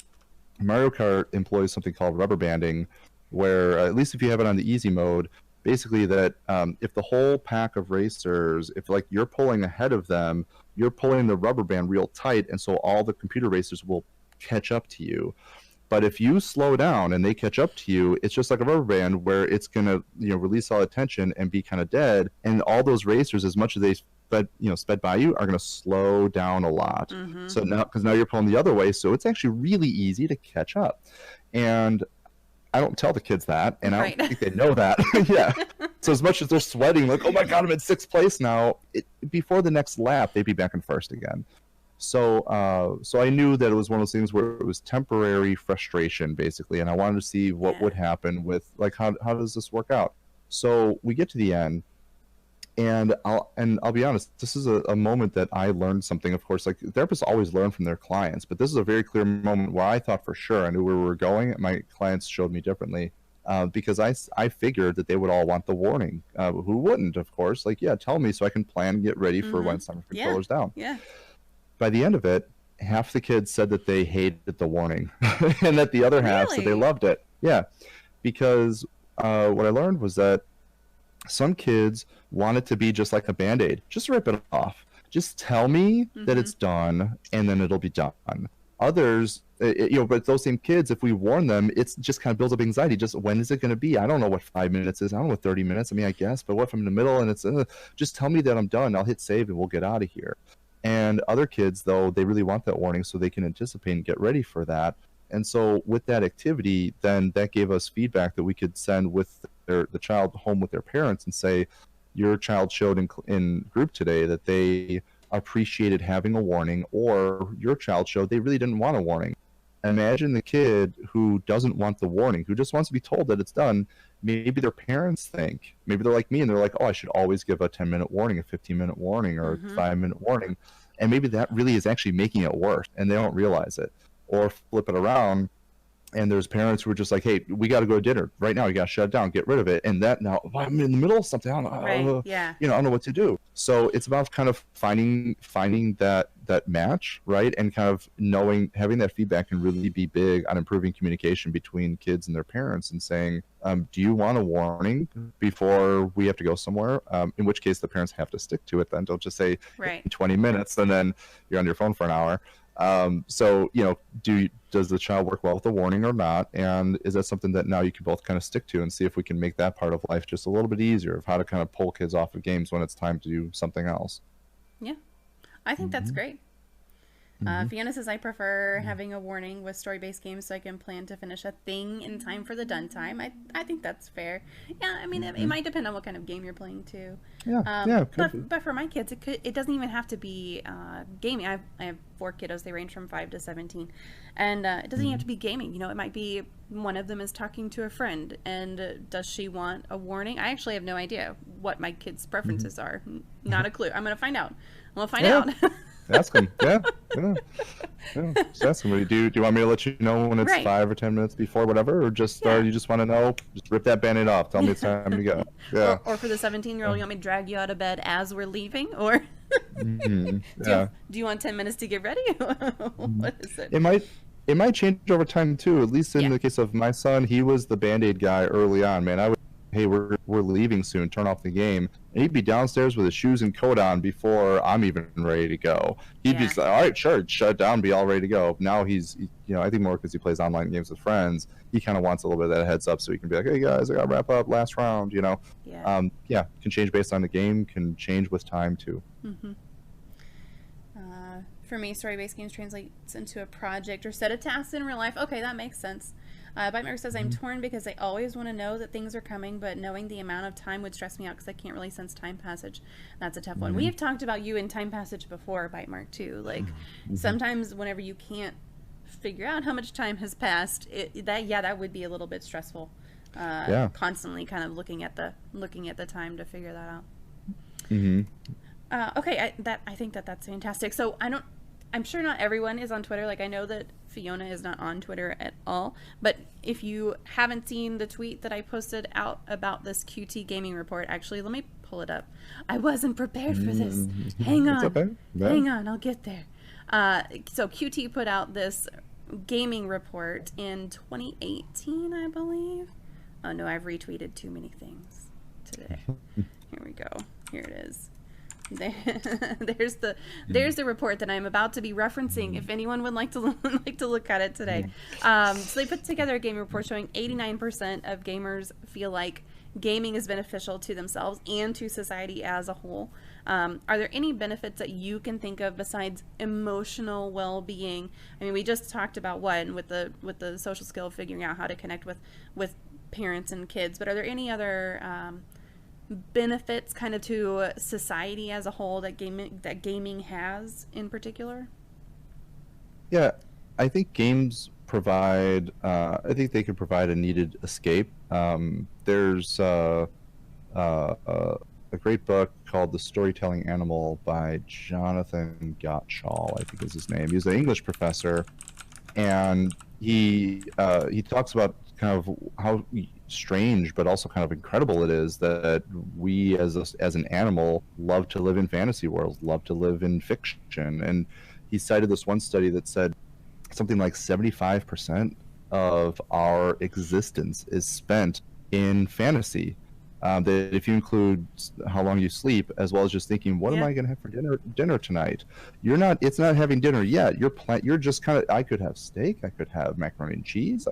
B: Mario Kart employs something called rubber banding, where at least if you have it on the easy mode, basically that if the whole pack of racers, if like you're pulling ahead of them, you're pulling the rubber band real tight, and so all the computer racers will catch up to you. But if you slow down and they catch up to you, it's just like a rubber band where it's gonna, you know, release all the tension and be kind of dead, and all those racers, as much as they sped by you, are going to slow down a lot. So now, because now you're pulling the other way, so it's actually really easy to catch up. And I don't tell the kids that, and I don't think they know that. Yeah. So as much as they're sweating, like, oh my God, I'm in 6th place now, before the next lap, they'd be back in 1st again. So I knew that it was one of those things where it was temporary frustration, basically, and I wanted to see what would happen with, like, how does this work out? So we get to the end, and I'll be honest, this is a moment that I learned something. Of course, like, therapists always learn from their clients, but this is a very clear moment where I thought for sure I knew where we were going. My clients showed me differently, because I figured that they would all want the warning. Who wouldn't, of course? Like, yeah, tell me so I can plan and get ready for when it's time for controllers down. Yeah. By the end of it, half the kids said that they hated the warning, and that the other half said they loved it. Yeah, because what I learned was that some kids want it to be just like a Band-Aid. Just rip it off. Just tell me that it's done, and then it'll be done. Others, but those same kids, if we warn them, it's just kind of builds up anxiety. Just, when is it going to be? I don't know what 5 minutes is. I don't know what 30 minutes. I mean, I guess, but what if I'm in the middle and it's, just tell me that I'm done. I'll hit save and we'll get out of here. And other kids, though, they really want that warning so they can anticipate and get ready for that. And so with that activity, then that gave us feedback that we could send with the child home with their parents and say, your child showed in group today that they appreciated having a warning, or your child showed they really didn't want a warning. Imagine the kid who doesn't want the warning, who just wants to be told that it's done. Maybe their parents think, maybe they're like me and they're like, oh, I should always give a 10-minute warning, a 15-minute warning, or a 5-minute warning. And maybe that really is actually making it worse, and they don't realize it. Or flip it around, And there's parents who are just like, hey, we got to go to dinner right now. You got to shut it down, get rid of it. And that now, well, I'm in the middle of something. I don't know,
A: Right. Yeah.
B: I don't know what to do. So it's about kind of finding that match, right? And kind of having that feedback can really be big on improving communication between kids and their parents, and saying, do you want a warning before we have to go somewhere? In which case the parents have to stick to it then. Don't just say
A: Right.
B: in 20 minutes and then you're on your phone for an hour. So, does the child work well with the warning or not? And is that something that now you can both kind of stick to, and see if we can make that part of life just a little bit easier, of how to kind of pull kids off of games when it's time to do something else?
A: Yeah. I think that's great. Fiona says, I prefer having a warning with story-based games so I can plan to finish a thing in time for the done time. I think that's fair. Yeah, I mean, it might depend on what kind of game you're playing too. But for my kids, it doesn't even have to be gaming. I have 4 kiddos. They range from 5 to 17. And it doesn't even have to be gaming. It might be one of them is talking to a friend, and does she want a warning? I actually have no idea what my kids' preferences are. Not a clue. I'm going to find out. I'm going to find out.
B: Ask them. Yeah. Just ask them. Do you want me to let you know when it's 5 or 10 minutes before, whatever, or just you just want to know? Just rip that Band-Aid off. Tell me it's time to go. Yeah.
A: Or for the 17-year-old, you want me to drag you out of bed as we're leaving, or do you want 10 minutes to get ready? What is it?
B: It might change over time too. At least in the case of my son, he was the Band-Aid guy early on. Man, I would, hey, we're leaving soon. Turn off the game. And he'd be downstairs with his shoes and coat on before I'm even ready to go. He'd be like, all right, sure, shut it down, be all ready to go. Now he's, I think more because he plays online games with friends, he kind of wants a little bit of that heads up so he can be like, hey guys, I got to wrap up last round, Can change based on the game, can change with time too.
A: For me, story-based games translates into a project or set of tasks in real life. Okay, that makes sense. Bite says, I'm torn because I always want to know that things are coming, but knowing the amount of time would stress me out because I can't really sense time passage. That's a tough one. We have talked about you in time passage before, Bite Mark, too. Like, sometimes whenever you can't figure out how much time has passed, that would be a little bit stressful. Constantly kind of looking at the time to figure that out. Okay, I think that's fantastic. So I'm sure not everyone is on Twitter. Like, I know that Fiona is not on Twitter at all. But if you haven't seen the tweet that I posted out about this QT gaming report, actually, let me pull it up. I wasn't prepared for this. Hang on.
B: Okay.
A: Hang on, I'll get there. So QT put out this gaming report in 2018, I believe. Oh, no, I've retweeted too many things today. Here we go. Here it is. There's the report that I'm about to be referencing if anyone would like to look at it today. So they put together a gaming report showing 89% of gamers feel like gaming is beneficial to themselves and to society as a whole. Are there any benefits that you can think of besides emotional well-being? I mean, we just talked about one with the social skill, figuring out how to connect with parents and kids, but are there any other benefits kind of to society as a whole that gaming has in particular?
B: Yeah, I think games provide, I think they can provide a needed escape. There's a great book called The Storytelling Animal by Jonathan Gottschall, I think is his name. He's an English professor, and he talks about kind of how strange but also kind of incredible it is that we as an animal love to live in fantasy worlds, love to live in fiction. And he cited this one study that said something like 75% of our existence is spent in fantasy. That if you include how long you sleep, as well as just thinking, what am I going to have for dinner tonight? It's not having dinner yet. You're just kind of, I could have steak, I could have macaroni and cheese,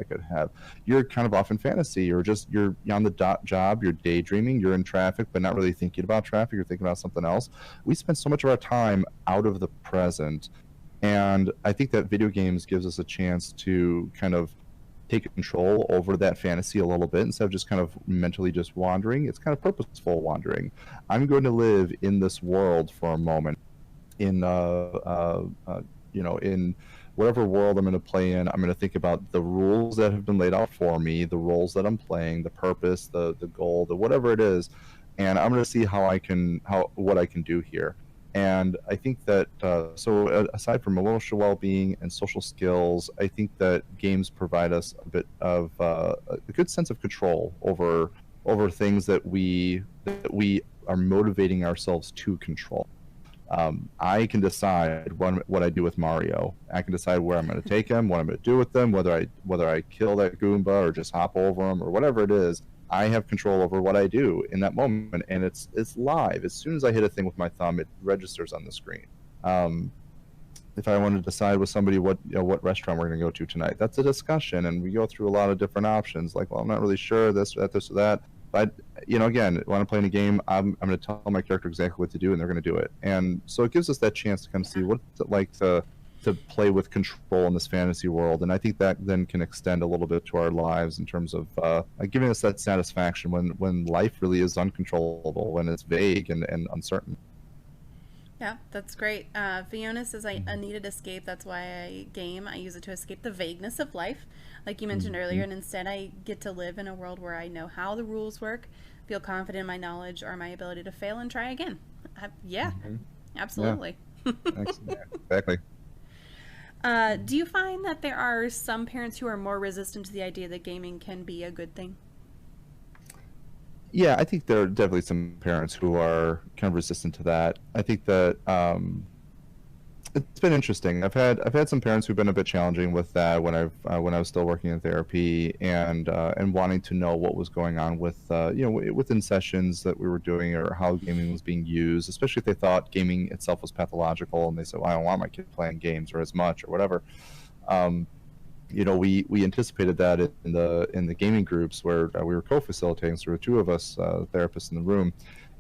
B: you're kind of off in fantasy, or just you're on the job, you're daydreaming, you're in traffic, but not really thinking about traffic, you're thinking about something else. We spend so much of our time out of the present, and I think that video games gives us a chance to kind of take control over that fantasy a little bit instead of just kind of mentally just wandering. It's kind of purposeful wandering. I'm going to live in this world for a moment, in in whatever world I'm going to play in. I'm going to think about the rules that have been laid out for me, the roles that I'm playing, the purpose, the goal, the whatever it is, and I'm going to see what I can do here. And I think that, aside from emotional well-being and social skills, I think that games provide us a bit of a good sense of control over things that we are motivating ourselves to control. I can decide what I do with Mario. I can decide where I'm going to take him, what I'm going to do with them, whether I kill that Goomba or just hop over him or whatever it is. I have control over what I do in that moment, and it's live. As soon as I hit a thing with my thumb, it registers on the screen. If I want to decide with somebody what restaurant we're going to go to tonight, that's a discussion, and we go through a lot of different options. Like, well, I'm not really sure this or that. But again, when I'm playing a game, I'm going to tell my character exactly what to do, and they're going to do it. And so it gives us that chance to kind of see what's it like to play with control in this fantasy world. And I think that then can extend a little bit to our lives in terms of giving us that satisfaction when life really is uncontrollable, when it's vague and uncertain.
A: Yeah, that's great. Fiona says, I needed escape. That's why I game. I use it to escape the vagueness of life, like you mentioned earlier. And instead, I get to live in a world where I know how the rules work, feel confident in my knowledge or my ability to fail and try again. Absolutely.
B: Yeah. Exactly.
A: Do you find that there are some parents who are more resistant to the idea that gaming can be a good thing?
B: Yeah, I think there are definitely some parents who are kind of resistant to that. I think that it's been interesting. I've had some parents who've been a bit challenging with that when I was still working in therapy and wanting to know what was going on with within sessions that we were doing or how gaming was being used, especially if they thought gaming itself was pathological and they said, well, I don't want my kid playing games or as much or whatever. We anticipated that in the gaming groups where we were co-facilitating. So there were two of us therapists in the room,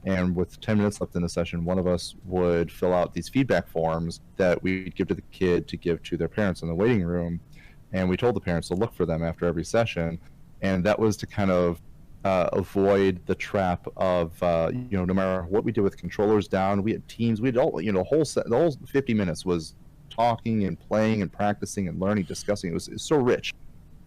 B: and with 10 minutes left in the session, one of us would fill out these feedback forms that we'd give to the kid to give to their parents in the waiting room, and we told the parents to look for them after every session, and that was to kind of avoid the trap of no matter what we did with controllers down, we had teams, we had all the whole 50 minutes was talking and playing and practicing and learning, discussing. It was so rich.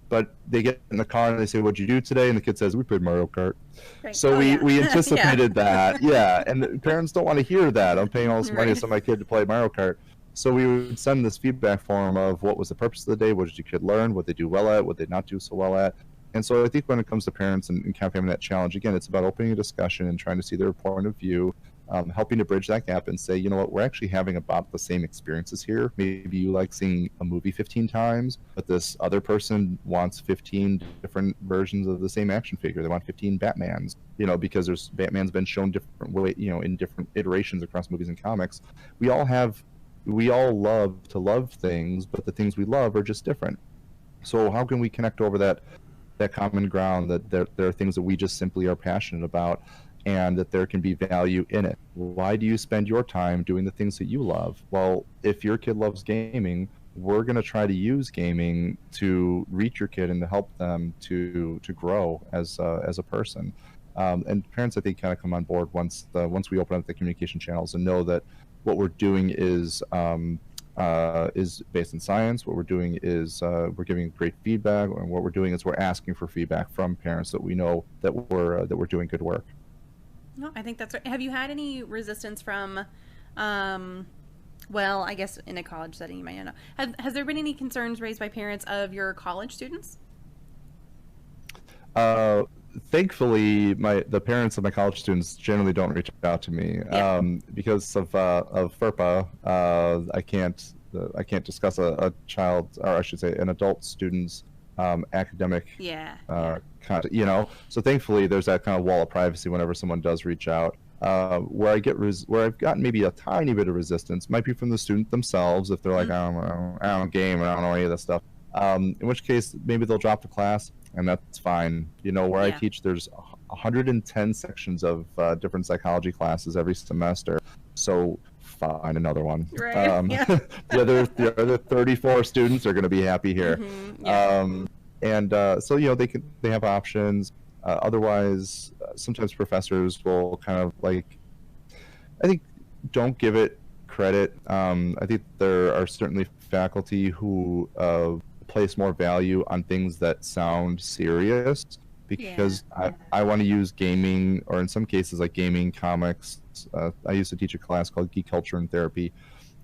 B: But they get in the car and they say, "What'd you do today?" And the kid says, "We played Mario Kart." Right. So we anticipated that, and the parents don't want to hear that. I'm paying all this money to send my kid to play Mario Kart. So we would send this feedback form of what was the purpose of the day, what did your kid learn, what they do well at, what they not do so well at. And so I think when it comes to parents and kind of having that challenge, again, it's about opening a discussion and trying to see their point of view. Helping to bridge that gap and say, you know what, we're actually having about the same experiences here. Maybe you like seeing a movie 15 times, but this other person wants 15 different versions of the same action figure. They want 15 Batmans, because Batman's been shown different way, in different iterations across movies and comics. We all love to love things, but the things we love are just different. So how can we connect over that common ground that there are things that we just simply are passionate about, and that there can be value in it? Why do you spend your time doing the things that you love? Well, if your kid loves gaming, we're going to try to use gaming to reach your kid and to help them to grow as a person. And parents, I think, kind of come on board once we open up the communication channels and know that what we're doing is based in science. What we're doing is we're giving great feedback, and what we're doing is we're asking for feedback from parents that we know that we're doing good work.
A: No, I think that's right. Have you had any resistance from, well, I guess in a college setting, you might not know. Has there been any concerns raised by parents of your college students?
B: Thankfully, the parents of my college students generally don't reach out to me because of FERPA. I can't discuss a child, or I should say, an adult student's academic content, so thankfully there's that kind of wall of privacy whenever someone does reach out. Where I've gotten maybe a tiny bit of resistance might be from the student themselves, if they're like, I don't game, I don't know any of this stuff, in which case maybe they'll drop the class, and that's fine. Where I teach, there's 110 sections of different psychology classes every semester, so find another one.
A: Right.
B: The other 34 students are going to be happy here. So they have options. Otherwise, sometimes professors will kind of I think, don't give it credit. I think there are certainly faculty who place more value on things that sound serious, because
A: Yeah.
B: I want to use gaming, or in some cases like gaming, comics. I used to teach a class called Geek Culture and Therapy,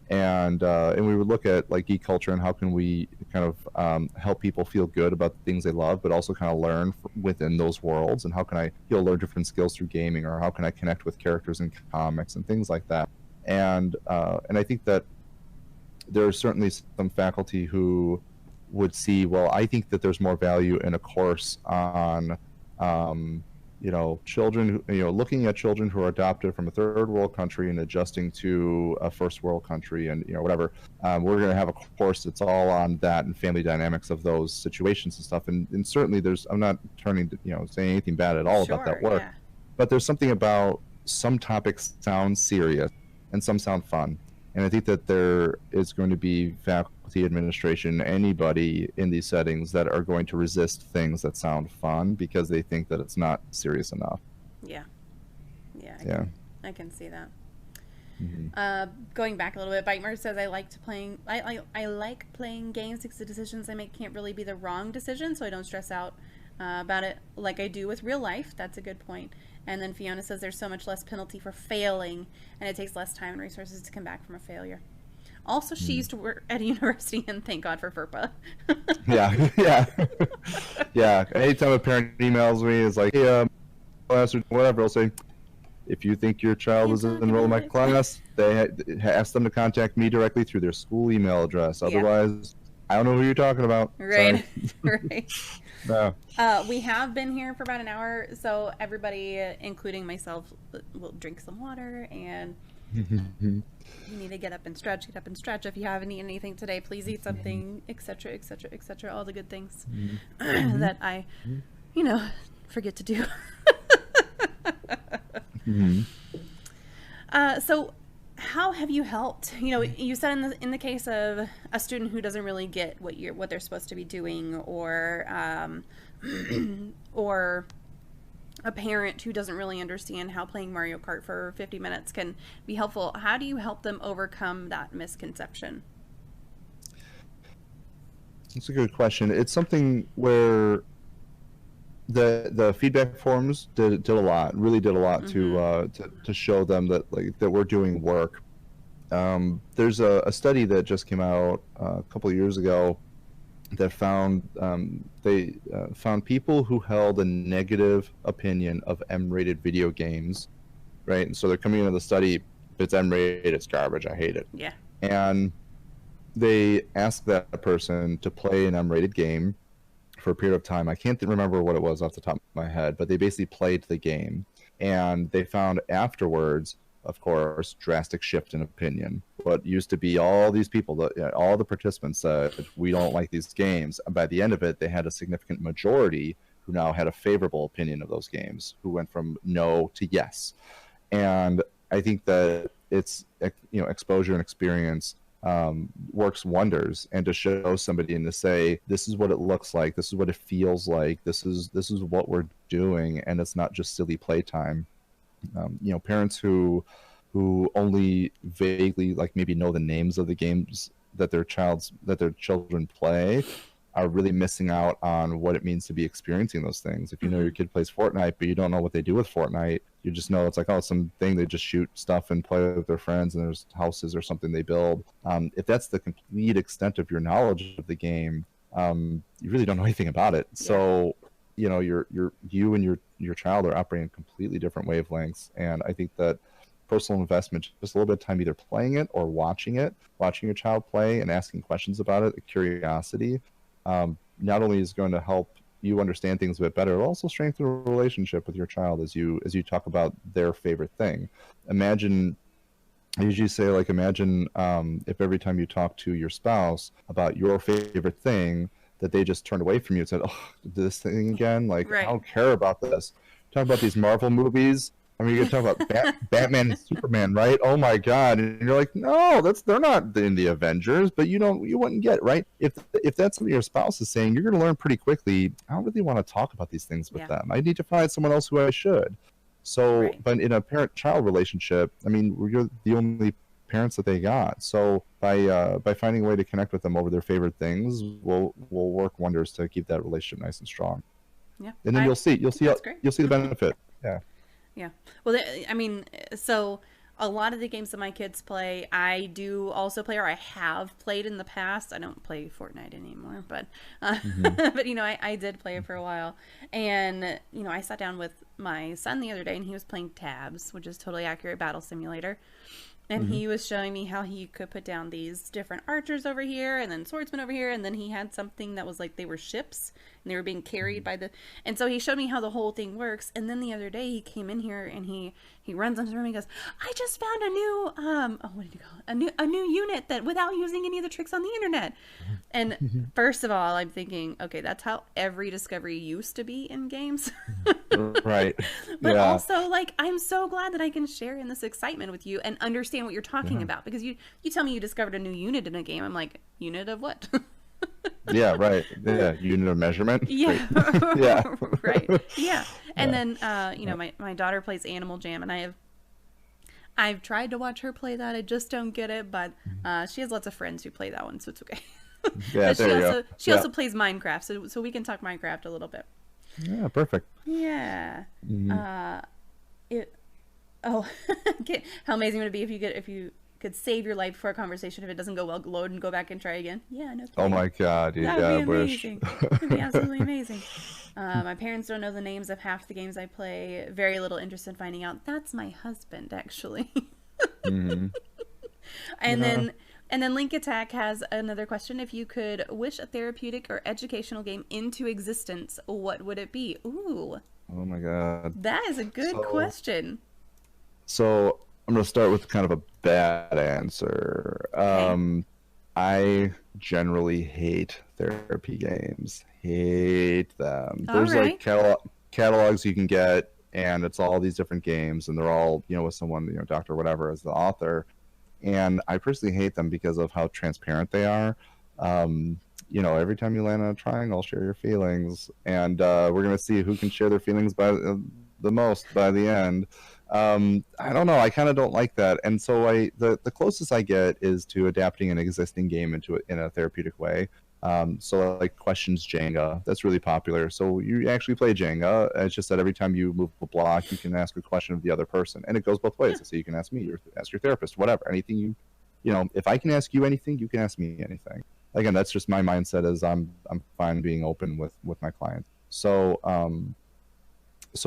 B: and we would look at like geek culture and how can we kind of help people feel good about the things they love, but also kind of learn within those worlds, and how can I learn different skills through gaming, or how can I connect with characters in comics and things like that. And I think that there are certainly some faculty who would see, well, I think that there's more value in a course on children, looking at children who are adopted from a third world country and adjusting to a first world country, and whatever. We're going to have a course that's all on that and family dynamics of those situations and stuff. And certainly I'm not turning to, saying anything bad at all about that work,
A: Yeah.
B: but there's something about some topics sound serious and some sound fun. And I think that there is going to be faculty, administration, anybody in these settings that are going to resist things that sound fun because they think that it's not serious enough.
A: Yeah. I can see that.
B: Mm-hmm.
A: Going back a little bit, Bitemer says, I like playing games because the decisions I make can't really be the wrong decision, so I don't stress out about it like I do with real life. That's a good point. And then Fiona says there's so much less penalty for failing, and it takes less time and resources to come back from a failure. Also, she used to work at a university, and thank God for FERPA.
B: Yeah. Anytime a parent emails me, it's like, hey, class or whatever, I'll say, if you think your child is enrolled in my class, they ask them to contact me directly through their school email address. Otherwise, I don't know who you're talking about.
A: Right. Right.
B: No.
A: We have been here for about an hour, so everybody, including myself, will drink some water, and you need to get up and stretch. If you haven't eaten anything today, please eat something, etc., etc., etc. All the good things that I, forget to do. So how have you helped? You said in the case of a student who doesn't really get what they're supposed to be doing, or or a parent who doesn't really understand how playing Mario Kart for 50 minutes can be helpful. How do you help them overcome that misconception?
B: That's a good question. It's something where the feedback forums did a lot, really did a lot to show them that that we're doing work. There's a study that just came out a couple of years ago that found they found people who held a negative opinion of M-rated video games, right? And so they're coming into the study, if it's M-rated, it's garbage, I hate it.
A: Yeah.
B: And they asked that person to play an M-rated game for a period of time. I can't remember what it was off the top of my head, but they basically played the game, and they found afterwards, of course, drastic shift in opinion. What used to be all these people, all the participants said, we don't like these games. And by the end of it, they had a significant majority who now had a favorable opinion of those games, who went from no to yes. And I think that it's, exposure and experience works wonders, and to show somebody and to say, this is what it looks like, this is what it feels like, this is what we're doing, and it's not just silly playtime. Parents who only vaguely maybe know the names of the games that their children play are really missing out on what it means to be experiencing those things. If you know your kid plays Fortnite, but you don't know what they do with Fortnite, you just know it's it's something they just shoot stuff and play with their friends, and there's houses or something they build. If that's the complete extent of your knowledge of the game, you really don't know anything about it. Yeah. So, you and your child are operating completely different wavelengths, and I think that personal investment, just a little bit of time either playing it or watching your child play and asking questions about it, the curiosity, not only is going to help you understand things a bit better, it'll also strengthen a relationship with your child as you talk about their favorite thing. Imagine, I usually say, imagine if every time you talk to your spouse about your favorite thing, that they just turned away from you and said, oh, this thing again? Right. I don't care about this. Talk about these Marvel movies. I mean, you're going to talk about Batman and Superman, right? Oh my God. And you're like, no, they're not in the Avengers, but you wouldn't get it, right? If that's what your spouse is saying, you're going to learn pretty quickly, I don't really want to talk about these things with them. I need to find someone else who I should. So, but in a parent-child relationship, I mean, you're the only parents that they got. So by finding a way to connect with them over their favorite things, will work wonders to keep that relationship nice and strong.
A: Yeah.
B: And then you'll see
A: That's great.
B: you'll see the benefit. Yeah.
A: Yeah. Well, I mean, so a lot of the games that my kids play, I do also play, or I have played in the past. I don't play Fortnite anymore, but
B: Mm-hmm.
A: but you know, I did play it for a while. And you know, I sat down with my son the other day, and he was playing Tabs, which is totally accurate battle simulator. And
B: Mm-hmm.
A: he was showing me how he could put down these different archers over here and then swordsmen over here. And then he had something that was like they were ships and they were being carried by the. And so he showed me how the whole thing works. And then the other day he came in here and he runs into the room and he goes, I just found a new, oh, what did you call it? A new unit that without using any of the tricks on the internet. And first of all, I'm thinking, okay, that's how every discovery used to be in games.
B: Right.
A: But
B: Yeah.
A: also, like, I'm so glad that I can share in this excitement with you and understand what you're talking
B: Yeah.
A: about. Because you tell me you discovered a new unit in a game. I'm like, unit of what?
B: Yeah, right. Yeah, unit of measurement.
A: Yeah.
B: Great. Yeah.
A: Right. Yeah. And
B: Yeah.
A: then, you know, my daughter plays Animal Jam, and I've tried to watch her play that. I just don't get it, but she has lots of friends who play that one, so it's okay.
B: Yeah,
A: But
B: there you go.
A: she
B: Yeah.
A: also plays Minecraft, so we can talk Minecraft a little bit.
B: Yeah, perfect.
A: Yeah.
B: Mhm.
A: It. Oh, how amazing would it be if you could save your life for a conversation if it doesn't go well, load and go back and try again. Yeah, no
B: Oh
A: kidding.
B: my God,
A: That
B: yeah, I
A: would be
B: wish.
A: amazing. That'd be absolutely amazing. My parents don't know the names of half the games I play. Very little interest in finding out. That's my husband, actually.
B: Hmm.
A: And
B: Yeah.
A: then Link Attack has another question. If you could wish a therapeutic or educational game into existence, what would it be? Ooh,
B: Oh my God.
A: that is a good
B: So,
A: question.
B: so I'm gonna start with kind of a bad answer.
A: Okay.
B: I generally hate therapy games. Hate them.
A: All
B: There's like
A: right.
B: catalogs you can get, and it's all these different games, and they're all, with someone, doctor, whatever, as the author. And I personally hate them because of how transparent they are. Every time you land on a triangle, share your feelings, and we're gonna see who can share their feelings by the most by the end. I don't know. I kind of don't like that, and so the closest I get is to adapting an existing game into it in a therapeutic way. So like questions Jenga, that's really popular. So you actually play Jenga. It's just that every time you move a block, you can ask a question of the other person, and it goes both
A: Yeah.
B: ways. So you can ask me, or ask your therapist, whatever, anything if I can ask you anything, you can ask me anything. Again, that's just my mindset. Is I'm fine being open with my clients. So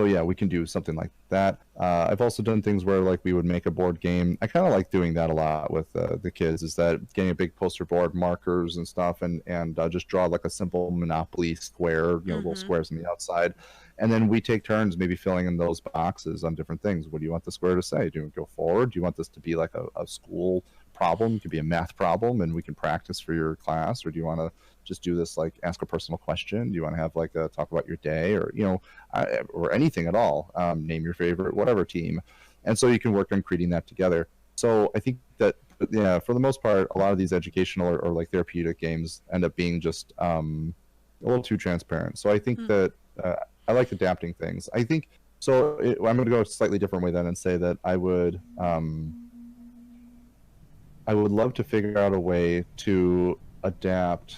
B: yeah, we can do something like that. I've also done things where like we would make a board game. I kind of like doing that a lot with the kids. Is that getting a big poster board, markers and stuff, and just draw like a simple Monopoly square, little
A: Mm-hmm.
B: squares on the outside, and then we take turns maybe filling in those boxes on different things. What do you want the square to say? Do you want to go forward? Do you want this to be like a school problem? It could be a math problem, and we can practice for your class, or do you want to just do this like ask a personal question? Do you want to have like a talk about your day, or or anything at all? Name your favorite whatever team, and so you can work on creating that together. So I think that yeah, for the most part, a lot of these educational or like therapeutic games end up being just a little too transparent. So I think that I like adapting things. I think so. I'm going to go a slightly different way then and say that I would love to figure out a way to adapt.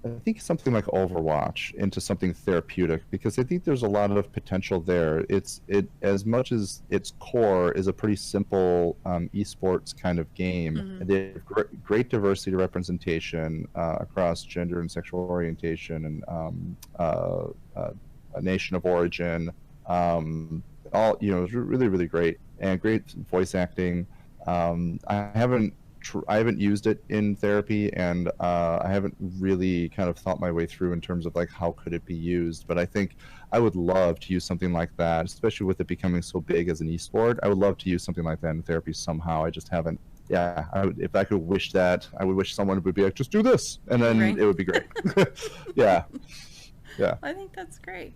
B: I think something like Overwatch into something therapeutic, because I think there's a lot of potential there. It as much as its core is a pretty simple esports kind of game.
A: Mm-hmm.
B: They have great diversity representation across gender and sexual orientation and a nation of origin. All it's really really great, and great voice acting. I haven't used it in therapy, and I haven't really kind of thought my way through in terms of like how could it be used. But I think I would love to use something like that, especially with it becoming so big as an esport. I would love to use something like that in therapy somehow. I just haven't. Yeah, if I could wish that, I would wish someone would be like, just do this, and then
A: Right.
B: it would be great. Yeah, yeah.
A: I think that's great.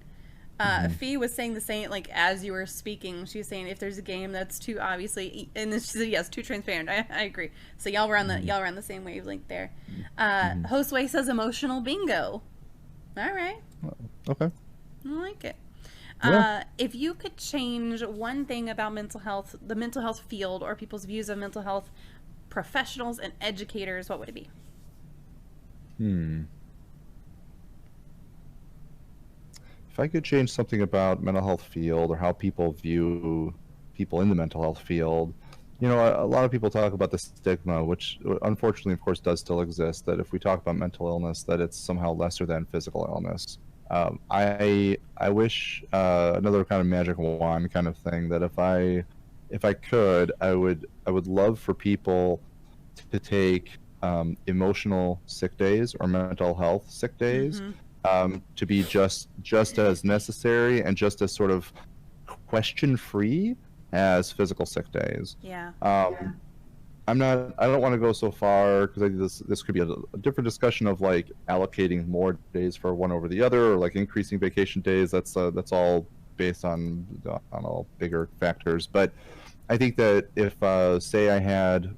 B: Hmm.
A: Fee was saying the same, like as you were speaking, she was saying if there's a game that's too obviously, and then she said yes, too transparent. I agree. So y'all were on the same wavelength there. Josue says emotional bingo. All right,
B: Okay.
A: I like it.
B: Yeah.
A: If you could change one thing about mental health, the mental health field, or people's views of mental health professionals and educators, what would it be?
B: if I could change something about mental health field or how people view people in the mental health field, you know, a lot of people talk about the stigma, which unfortunately, of course, does still exist, that if we talk about mental illness, that it's somehow lesser than physical illness. I wish another kind of magic wand kind of thing, that if I could, I would love for people to take emotional sick days or mental health sick days to be just as necessary and just as sort of question free as physical sick days.
A: Yeah.
B: I don't want to go so far, because I think this could be a different discussion of like allocating more days for one over the other, or like increasing vacation days. That's all based on all bigger factors. But I think that if say I had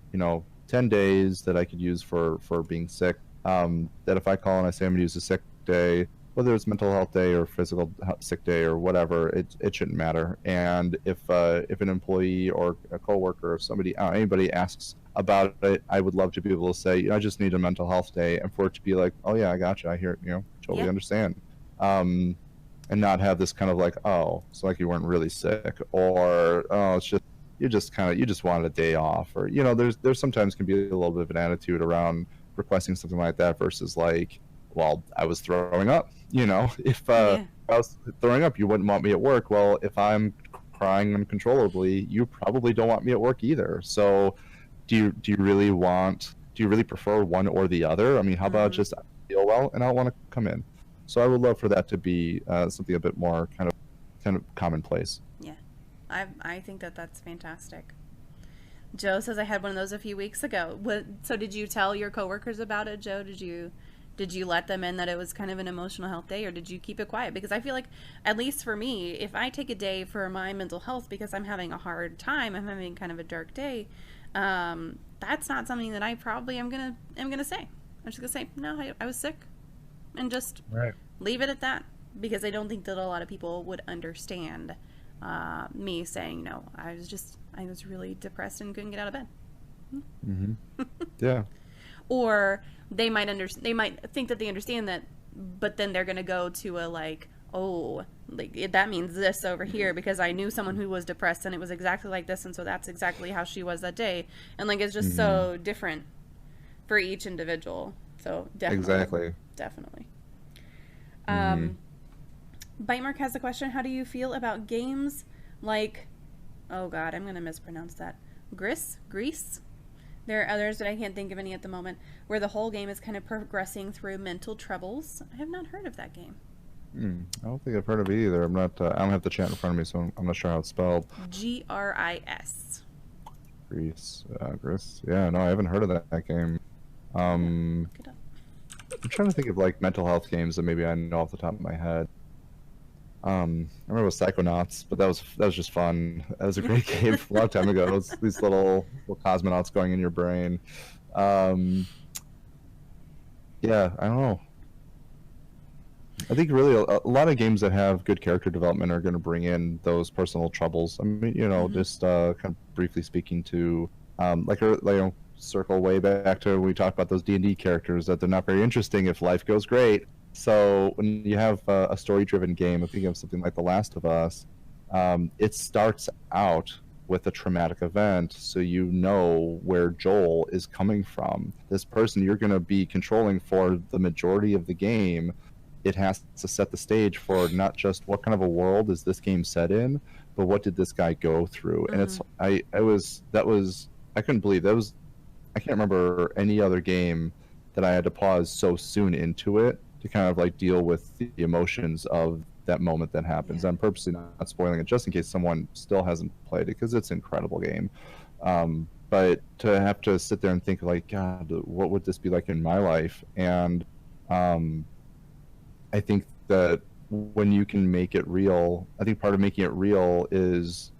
B: 10 days that I could use for being sick, that if I call and I say I'm going to use a sick day, whether it's mental health day or physical sick day or whatever, it shouldn't matter. And if an employee or a coworker or somebody, anybody asks about it, I would love to be able to say, I just need a mental health day, and for it to be like, oh yeah, I gotcha, I hear it, totally understand. And not have this kind of like, oh, it's like you weren't really sick, or oh, it's just you just wanted a day off, or there's sometimes can be a little bit of an attitude around requesting something like that versus like, well, I was throwing up. If I was throwing up, you wouldn't want me at work. Well, if I'm crying uncontrollably, you probably don't want me at work either. So do you really prefer one or the other? I mean, how about just I feel well and I want to come in? So I would love for that to be something a bit more kind of commonplace.
A: Yeah, I think that's fantastic. Joe says I had one of those a few weeks ago. So did you tell your coworkers about it, Joe? Did you let them in that it was kind of an emotional health day, or did you keep it quiet? Because I feel like, at least for me, if I take a day for my mental health because I'm having a hard time, I'm having kind of a dark day, that's not something that I probably am gonna say. I'm just gonna say, no, I was sick, and just leave it at that, because I don't think that a lot of people would understand me saying, no, I was really depressed and couldn't get out of bed.
B: Yeah.
A: Or they might think that they understand that, but then they're gonna go to a like, oh, like that means this over here because I knew someone who was depressed and it was exactly like this, and so that's exactly how she was that day, and like it's just so different for each individual. So definitely. Bitemark has a question: how do you feel about games like, oh god, I'm gonna mispronounce that, Grease? There are others that I can't think of any at the moment, where the whole game is kind of progressing through mental troubles. I have not heard of that game.
B: I don't think I've heard of it either. I don't have the chat in front of me, so I'm not sure how it's spelled.
A: Gris.
B: Gris. Yeah, no, I haven't heard of that game. I'm trying to think of like mental health games that maybe I know off the top of my head. I remember it was Psychonauts, but that was just fun. That was a great game a long time ago. It was these little cosmonauts going in your brain. Yeah, I don't know. I think really a lot of games that have good character development are going to bring in those personal troubles. I mean, just kind of briefly speaking to circle way back to when we talked about those D&D characters, that they're not very interesting if life goes great. So when you have a story-driven game, if you have something like The Last of Us, it starts out with a traumatic event, so you know where Joel is coming from. This person you're going to be controlling for the majority of the game, it has to set the stage for not just what kind of a world is this game set in, but what did this guy go through. And I couldn't believe that was, I can't remember any other game that I had to pause so soon into it to kind of like deal with the emotions of that moment that happens. I'm purposely not spoiling it just in case someone still hasn't played it, because it's an incredible game. But to have to sit there and think like, God, what would this be like in my life? And I think that when you can make it real, I think part of making it real is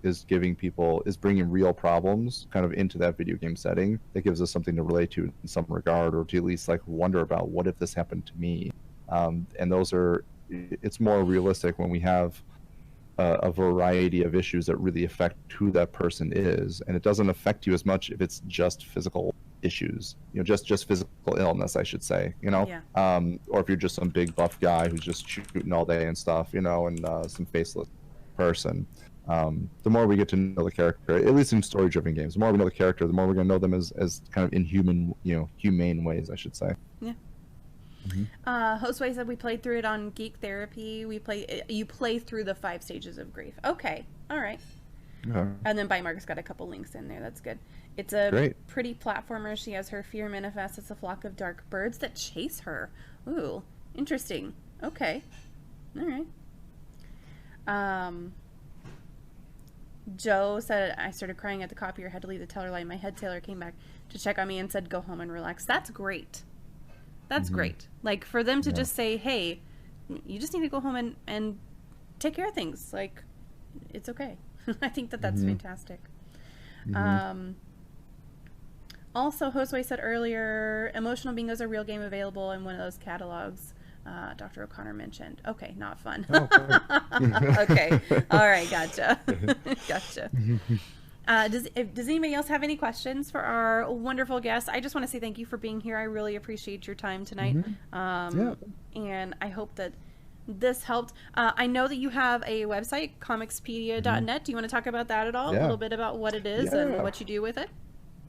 B: bringing real problems kind of into that video game setting that gives us something to relate to in some regard, or to at least like wonder about, what if this happened to me? And it's more realistic when we have a variety of issues that really affect who that person is, and it doesn't affect you as much if it's just physical issues, just physical illness, I should say,
A: Yeah.
B: or if you're just some big buff guy who's just shooting all day and stuff, and some faceless person. The more we get to know the character, at least in story-driven games, the more we know the character, the more we're going to know them as kind of in humane ways, I should say.
A: Yeah. Josue said we played through it on Geek Therapy. You play through the 5 stages of grief. Okay. All right.
B: Okay.
A: And then Bymark's got a couple links in there. That's good. It's a pretty platformer. She has her fear manifest as a flock of dark birds that chase her. Ooh, interesting. Okay. All right. Joe said, I started crying at the copier, had to leave the teller line. My head tailor came back to check on me and said, go home and relax. That's great. That's great. Like, for them to just say, hey, you just need to go home and take care of things. Like, it's okay. I think that's fantastic. Also, Josue said earlier, emotional bingos are real game available in one of those catalogs Dr. O'Connor mentioned. Okay, not fun. Okay. All right, gotcha. Gotcha. Does anybody else have any questions for our wonderful guests? I just want to say thank you for being here. I really appreciate your time tonight. And I hope that this helped. I know that you have a website, comicspedia.net. Do you want to talk about that at all? A little bit about what it is and what you do with it?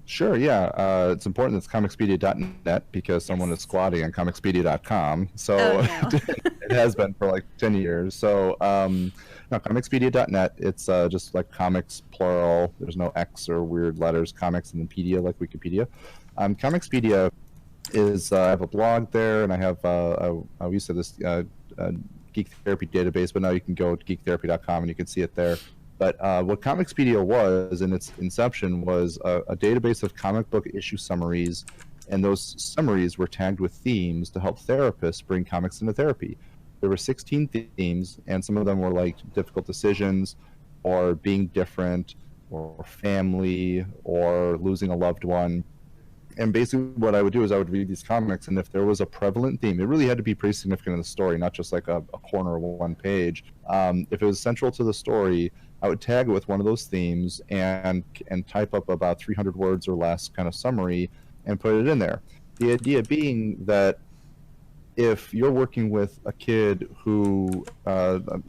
B: Sure, yeah. It's important it's comicspedia.net because someone is squatting on comicspedia.com. So it has been for like 10 years. So no, comicspedia.net, it's just like comics, plural. There's no X or weird letters, comics and then pedia, like Wikipedia. Comicspedia is, I have a blog there, and I have, we used to have this Geek Therapy database, but now you can go to geektherapy.com and you can see it there. But what Comicspedia was in its inception was a database of comic book issue summaries, and those summaries were tagged with themes to help therapists bring comics into therapy. There were 16 themes, and some of them were like difficult decisions, or being different, or family, or losing a loved one. And basically what I would do is I would read these comics, and if there was a prevalent theme, it really had to be pretty significant in the story, not just like a corner of one page. If it was central to the story, I would tag it with one of those themes and type up about 300 words or less kind of summary and put it in there. The idea being that if you're working with a kid who,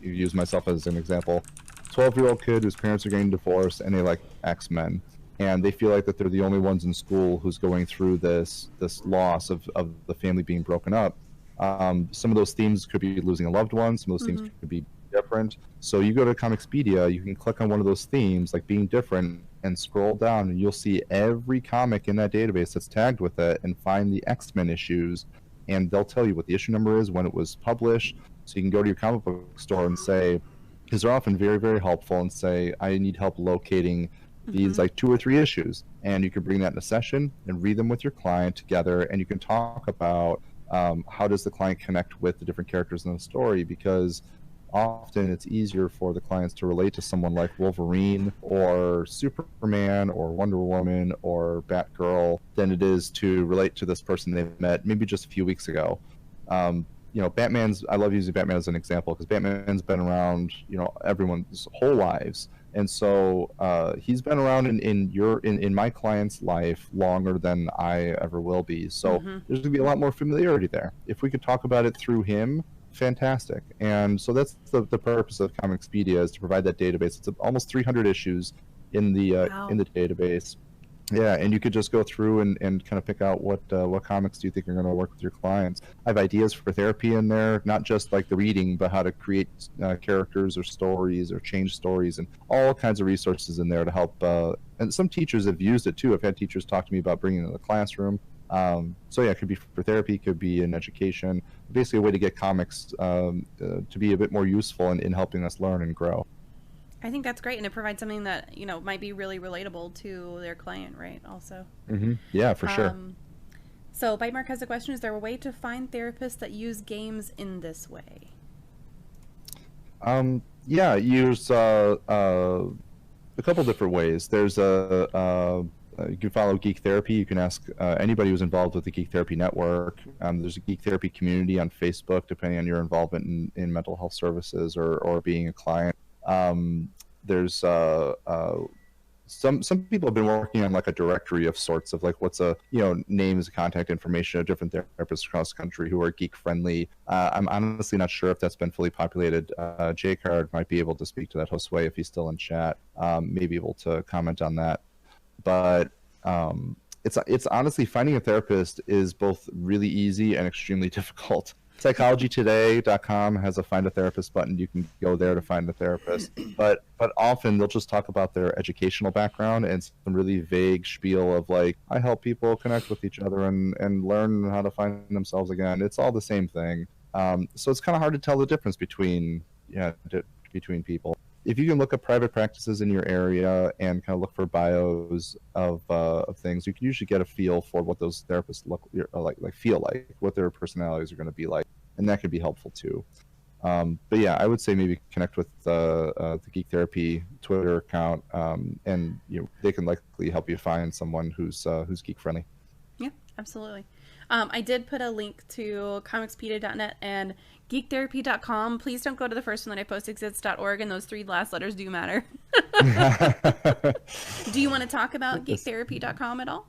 B: use myself as an example, 12-year-old kid whose parents are getting divorced and they like X-Men, and they feel like that they're the only ones in school who's going through this loss of the family being broken up. Some of those themes could be losing a loved one. Some of those themes could be different. So you go to Comicspedia, you can click on one of those themes, like being different, and scroll down, and you'll see every comic in that database that's tagged with it, and find the X-Men issues, and they'll tell you what the issue number is, when it was published. So you can go to your comic book store and say, because they're often very, very helpful, and say, I need help locating these like 2 or 3 issues, and you can bring that in a session and read them with your client together, and you can talk about how does the client connect with the different characters in the story, because often it's easier for the clients to relate to someone like Wolverine or Superman or Wonder Woman or Batgirl than it is to relate to this person they met maybe just a few weeks ago. I love using Batman as an example because Batman's been around, everyone's whole lives. And so he's been around in my client's life longer than I ever will be. So there's going to be a lot more familiarity there. If we could talk about it through him, fantastic. And so that's the purpose of Comicspedia, is to provide that database. It's almost 300 issues in the database. Yeah, and you could just go through and kind of pick out what comics do you think are going to work with your clients. I have ideas for therapy in there, not just like the reading, but how to create characters or stories or change stories, and all kinds of resources in there to help. And some teachers have used it too. I've had teachers talk to me about bringing it in the classroom. So yeah, it could be for therapy, could be in education, basically a way to get comics to be a bit more useful in helping us learn and grow.
A: I think that's great, and it provides something that might be really relatable to their client, right? Also.
B: Yeah, for sure.
A: So Bite Mark has a question: is there a way to find therapists that use games in this way?
B: Yeah, use a couple different ways. There's you can follow Geek Therapy. You can ask anybody who's involved with the Geek Therapy network. There's a Geek Therapy community on Facebook, depending on your involvement in mental health services or being a client. There's some people have been working on like a directory of sorts of like what's a, you know, names, contact information of different therapists across the country who are geek friendly. I'm honestly not sure if that's been fully populated. J-Card might be able to speak to that. Josue, if he's still in chat, may be able to comment on that. But it's honestly, finding a therapist is both really easy and extremely difficult. Psychologytoday.com has a find a therapist button. You can go there to find a therapist, but often they'll just talk about their educational background and some really vague spiel of like, I help people connect with each other and learn how to find themselves again. It's all the same thing. So it's kind of hard to tell the difference between between people. If you can look up private practices in your area and kind of look for bios of things, you can usually get a feel for what those therapists feel like, what their personalities are going to be like, and that could be helpful too. But yeah, I would say maybe connect with the Geek Therapy Twitter account, and they can likely help you find someone who's geek friendly.
A: Yeah, absolutely. I did put a link to comicspedia.net and geektherapy.com. Please don't go to the first one that I posted because it's .org, and those 3 last letters do matter. Do you want to talk about geektherapy.com at all?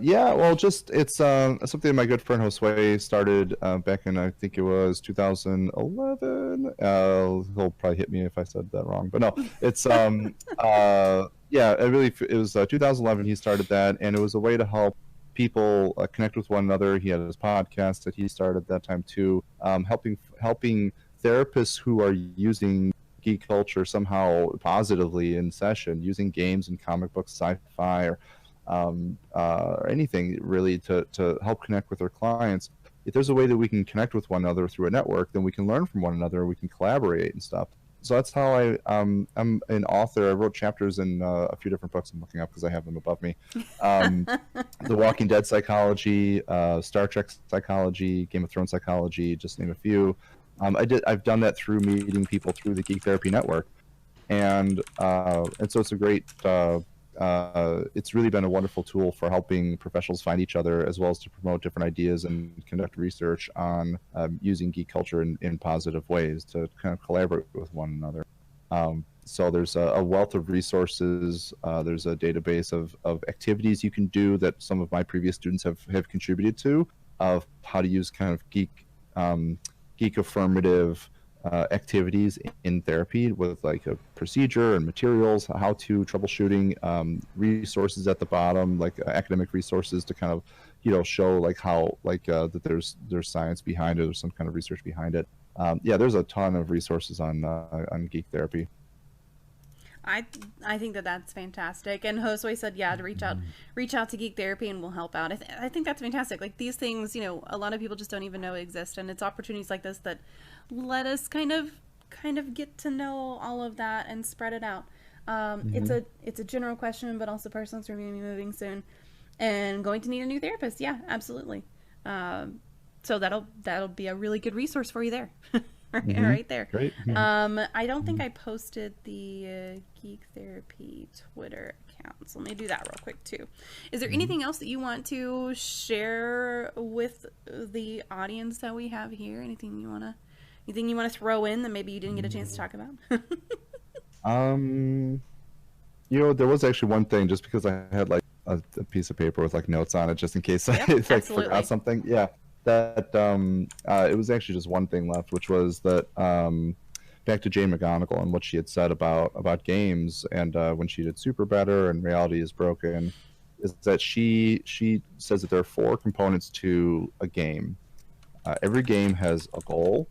B: Yeah, well, it's something my good friend Josue started back in, I think it was 2011. He'll probably hit me if I said that wrong, but no, it's yeah, it was 2011 he started that, and it was a way to help people connect with one another. He had his podcast that he started at that time too, helping therapists who are using geek culture somehow positively in session, using games and comic books, sci-fi, or anything really to help connect with their clients. If there's a way that we can connect with one another through a network, then we can learn from one another, we can collaborate and stuff. So that's how I'm an author. I wrote chapters in a few different books I'm looking up because I have them above me. The Walking Dead psychology, Star Trek psychology, Game of Thrones psychology, just name a few. I've done that through meeting people through the Geek Therapy Network, and so it's a great. It's really been a wonderful tool for helping professionals find each other, as well as to promote different ideas and conduct research on using geek culture in positive ways to kind of collaborate with one another. So there's a wealth of resources. There's a database of activities you can do that some of my previous students have contributed to, of how to use kind of geek affirmative activities in therapy with like a procedure and materials, how to troubleshooting, resources at the bottom, like academic resources to kind of, show like how that there's science behind it or some kind of research behind it. Yeah, there's a ton of resources on geek therapy.
A: I think that's fantastic. And Josue said, yeah, to reach out to Geek Therapy and we'll help out. I think that's fantastic. Like these things, a lot of people just don't even know exist, and it's opportunities like this that let us kind of get to know all of that and spread it out. It's a general question, but also personal. We're going to be moving soon and going to need a new therapist. Yeah, absolutely. So that'll be a really good resource for you there. Right there.
B: Great.
A: I don't think I posted the Geek Therapy Twitter account, so let me do that real quick too. Is there anything else that you want to share with the audience that we have here? Anything you want to throw in that maybe you didn't get a chance to talk about?
B: There was actually one thing, just because I had like a piece of paper with like notes on it, just in case I forgot something. Yeah. That it was actually just one thing left, which was that back to Jane McGonigal and what she had said about games, and when she did Super Better and Reality is Broken, is that she says that there are 4 components to a game. Every game has a goal,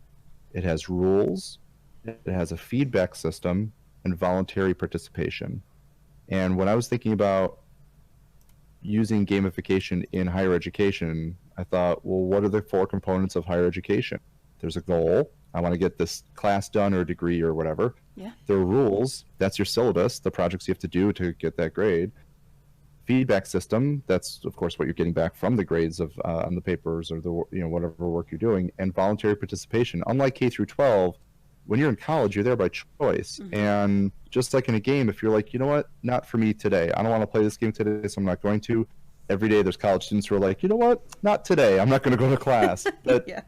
B: it has rules, it has a feedback system, and voluntary participation. And when I was thinking about using gamification in higher education, I thought, well, what are the 4 components of higher education? There's a goal. I want to get this class done or a degree or whatever.
A: Yeah.
B: There are rules. That's your syllabus, the projects you have to do to get that grade. Feedback system. That's, of course, what you're getting back from the grades of on the papers or the whatever work you're doing. And voluntary participation. Unlike K through 12, when you're in college, you're there by choice. And just like in a game, if you're like, you know what, not for me today. I don't want to play this game today, so I'm not going to. Every day there's college students who are like, you know what, not today. I'm not going to go to class. But,
A: yeah.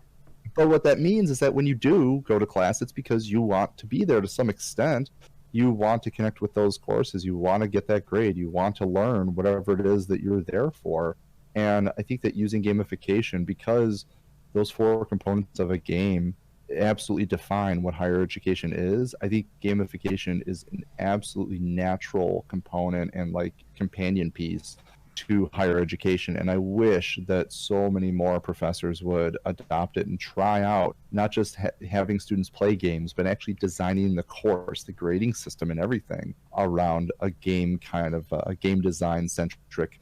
B: But what that means is that when you do go to class, it's because you want to be there to some extent. you want to connect with those courses. You want to get that grade. You want to learn whatever it is that you're there for. And I think that using gamification, because those 4 components of a game absolutely define what higher education is, I think gamification is an absolutely natural component and like companion piece to higher education. And I wish that so many more professors would adopt it and try out not just having students play games, but actually designing the course, the grading system and everything around a game, kind of a game design centric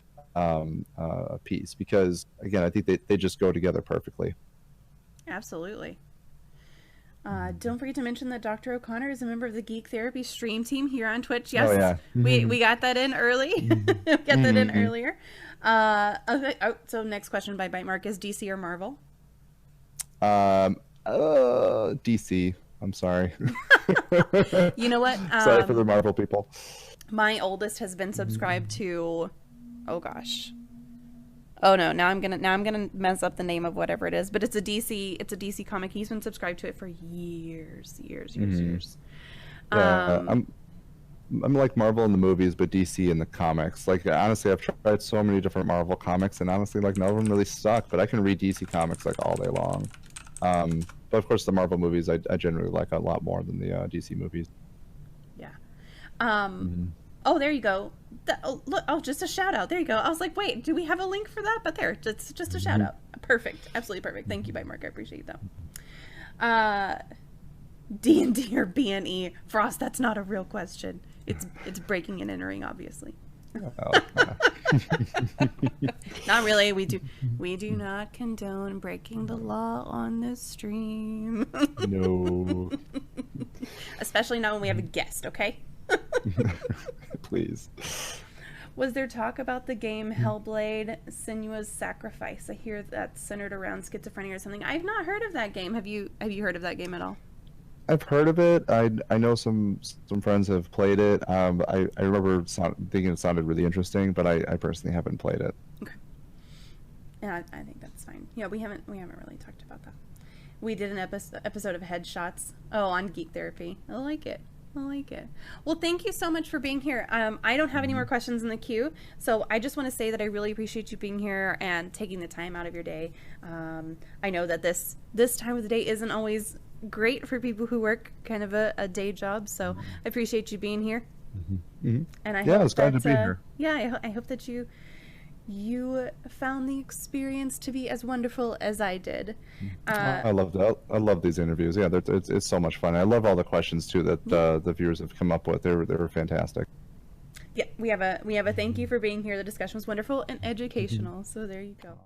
B: piece. Because again, I think they just go together perfectly.
A: Absolutely. Don't forget to mention that Dr. O'Connor is a member of the Geek Therapy stream team here on Twitch. Yes,
B: oh, yeah.
A: we got that in early. We got that in earlier. Okay. Oh, so next question by Bite Mark is DC or Marvel?
B: DC. I'm sorry.
A: You know what?
B: Sorry for the Marvel people.
A: My oldest has been subscribed to, oh gosh. Oh no, now I'm gonna mess up the name of whatever it is, but it's a DC comic. He's been subscribed to it for years.
B: Yeah, I'm like Marvel in the movies, but DC in the comics. Like honestly, I've tried so many different Marvel comics, and honestly, like none of them really stuck. But I can read DC comics like all day long. But of course, the Marvel movies I generally like a lot more than the DC movies.
A: Yeah. Oh, there you go. Look, just a shout out. There you go. I was like, wait, do we have a link for that? But there, it's just a shout out. Perfect. Absolutely perfect. Thank you, Bite Mark. I appreciate that. D&D or BNE? Frost, that's not a real question. It's breaking and entering, obviously. Not really. We do not condone breaking the law on this stream.
B: No.
A: Especially not when we have a guest, okay?
B: Please.
A: Was there talk about the game Hellblade: Senua's Sacrifice? I hear that's centered around schizophrenia or something. I've not heard of that game. Have you heard of that game at all?
B: I've heard of it. I know some friends have played it. I remember thinking it sounded really interesting, but I personally haven't played it.
A: Okay. Yeah, I think that's fine. Yeah, we haven't really talked about that. We did an episode of Headshots. Oh, on Geek Therapy. I like it. Well, thank you so much for being here. I don't have any more questions in the queue, so I just want to say that I really appreciate you being here and taking the time out of your day. I know that this time of the day isn't always great for people who work kind of a day job, so I appreciate you being here. And I hope
B: it's glad to be here.
A: Yeah, I hope that you found the experience to be as wonderful as I did.
B: I loved it. I love these interviews. Yeah, it's so much fun. I love all the questions too that the viewers have come up with. They were fantastic.
A: Yeah, we have a thank you for being here. The discussion was wonderful and educational. So there you go.